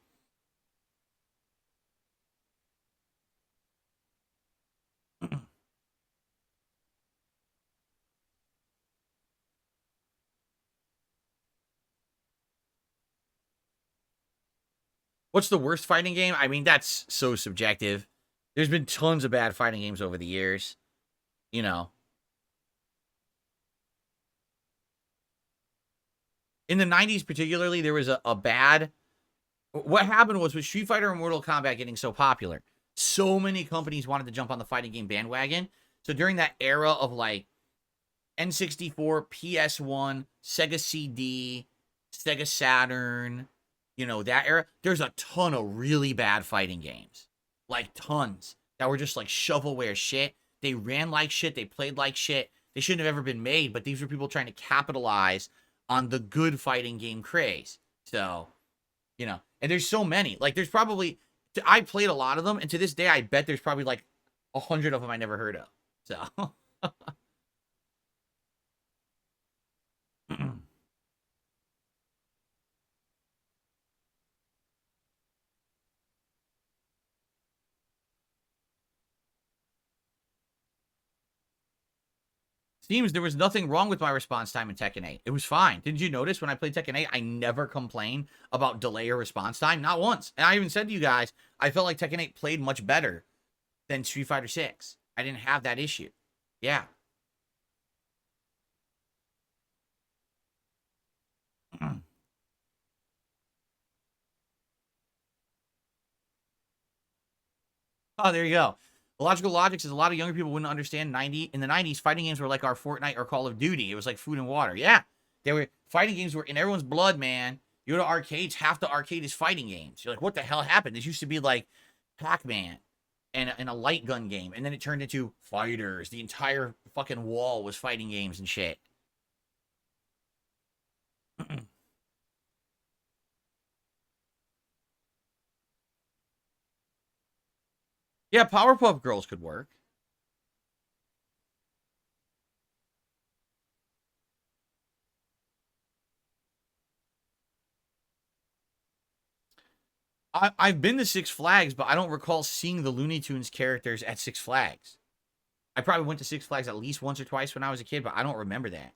[SPEAKER 1] What's the worst fighting game? I mean, that's so subjective. There's been tons of bad fighting games over the years. You know, in the 90s, particularly, there was a bad. What happened was with Street Fighter and Mortal Kombat getting so popular, so many companies wanted to jump on the fighting game bandwagon. So during that era of like N64, PS1, Sega CD, Sega Saturn, you know, that era, there's a ton of really bad fighting games. Like tons that were just like shovelware shit. They ran like shit. They played like shit. They shouldn't have ever been made, but these were people trying to capitalize on the good fighting game craze. So, you know, and there's so many. Like, there's probably, I played a lot of them, and to this day, I bet there's probably like 100 of them I never heard of. So, seems there was nothing wrong with my response time in Tekken 8. It was fine. Didn't you notice when I played Tekken 8, I never complained about delay or response time? Not once. And I even said to you guys, I felt like Tekken 8 played much better than Street Fighter 6. I didn't have that issue. Yeah. Oh, there you go. The logical logic is a lot of younger people wouldn't understand in the 90s, fighting games were like our Fortnite or Call of Duty. It was like food and water. Yeah. They were fighting games were in everyone's blood, man. You go to arcades, half the arcade is fighting games. You're like, what the hell happened? This used to be like Pac-Man and a light gun game, and then it turned into fighters. The entire fucking wall was fighting games and shit. Yeah, Powerpuff Girls could work. I've been to Six Flags, but I don't recall seeing the Looney Tunes characters at Six Flags. I probably went to Six Flags at least once or twice when I was a kid, but I don't remember that.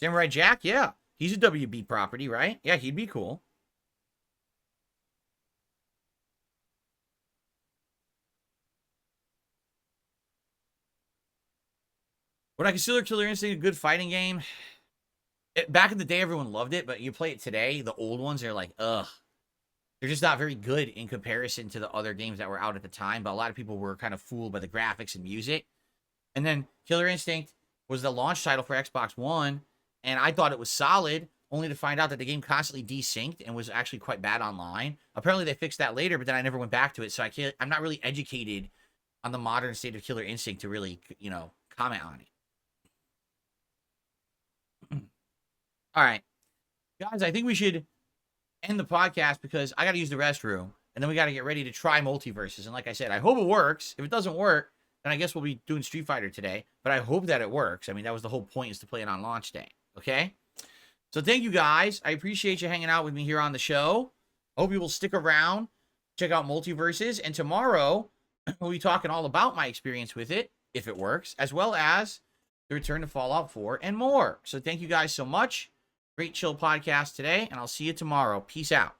[SPEAKER 1] Samurai Jack, yeah. He's a WB property, right? Yeah, he'd be cool. Would I consider Killer Instinct a good fighting game? Back in the day, everyone loved it, but you play it today, the old ones, they're like, ugh. They're just not very good in comparison to the other games that were out at the time, but a lot of people were kind of fooled by the graphics and music. And then Killer Instinct was the launch title for Xbox One, and I thought it was solid, only to find out that the game constantly desynced and was actually quite bad online. Apparently they fixed that later, but then I never went back to it, so I'm not really educated on the modern state of Killer Instinct to really, you know, comment on it. All right, guys, I think we should end the podcast because I got to use the restroom, and then we got to get ready to try Multiverses. And like I said, I hope it works. If it doesn't work, then I guess we'll be doing Street Fighter today. But I hope that it works. I mean, that was the whole point, is to play it on launch day. Okay? So thank you, guys. I appreciate you hanging out with me here on the show. I hope you will stick around, check out Multiverses. And tomorrow, we'll be talking all about my experience with it, if it works, as well as the return to Fallout 4 and more. So thank you guys so much. Great chill podcast today, and I'll see you tomorrow. Peace out.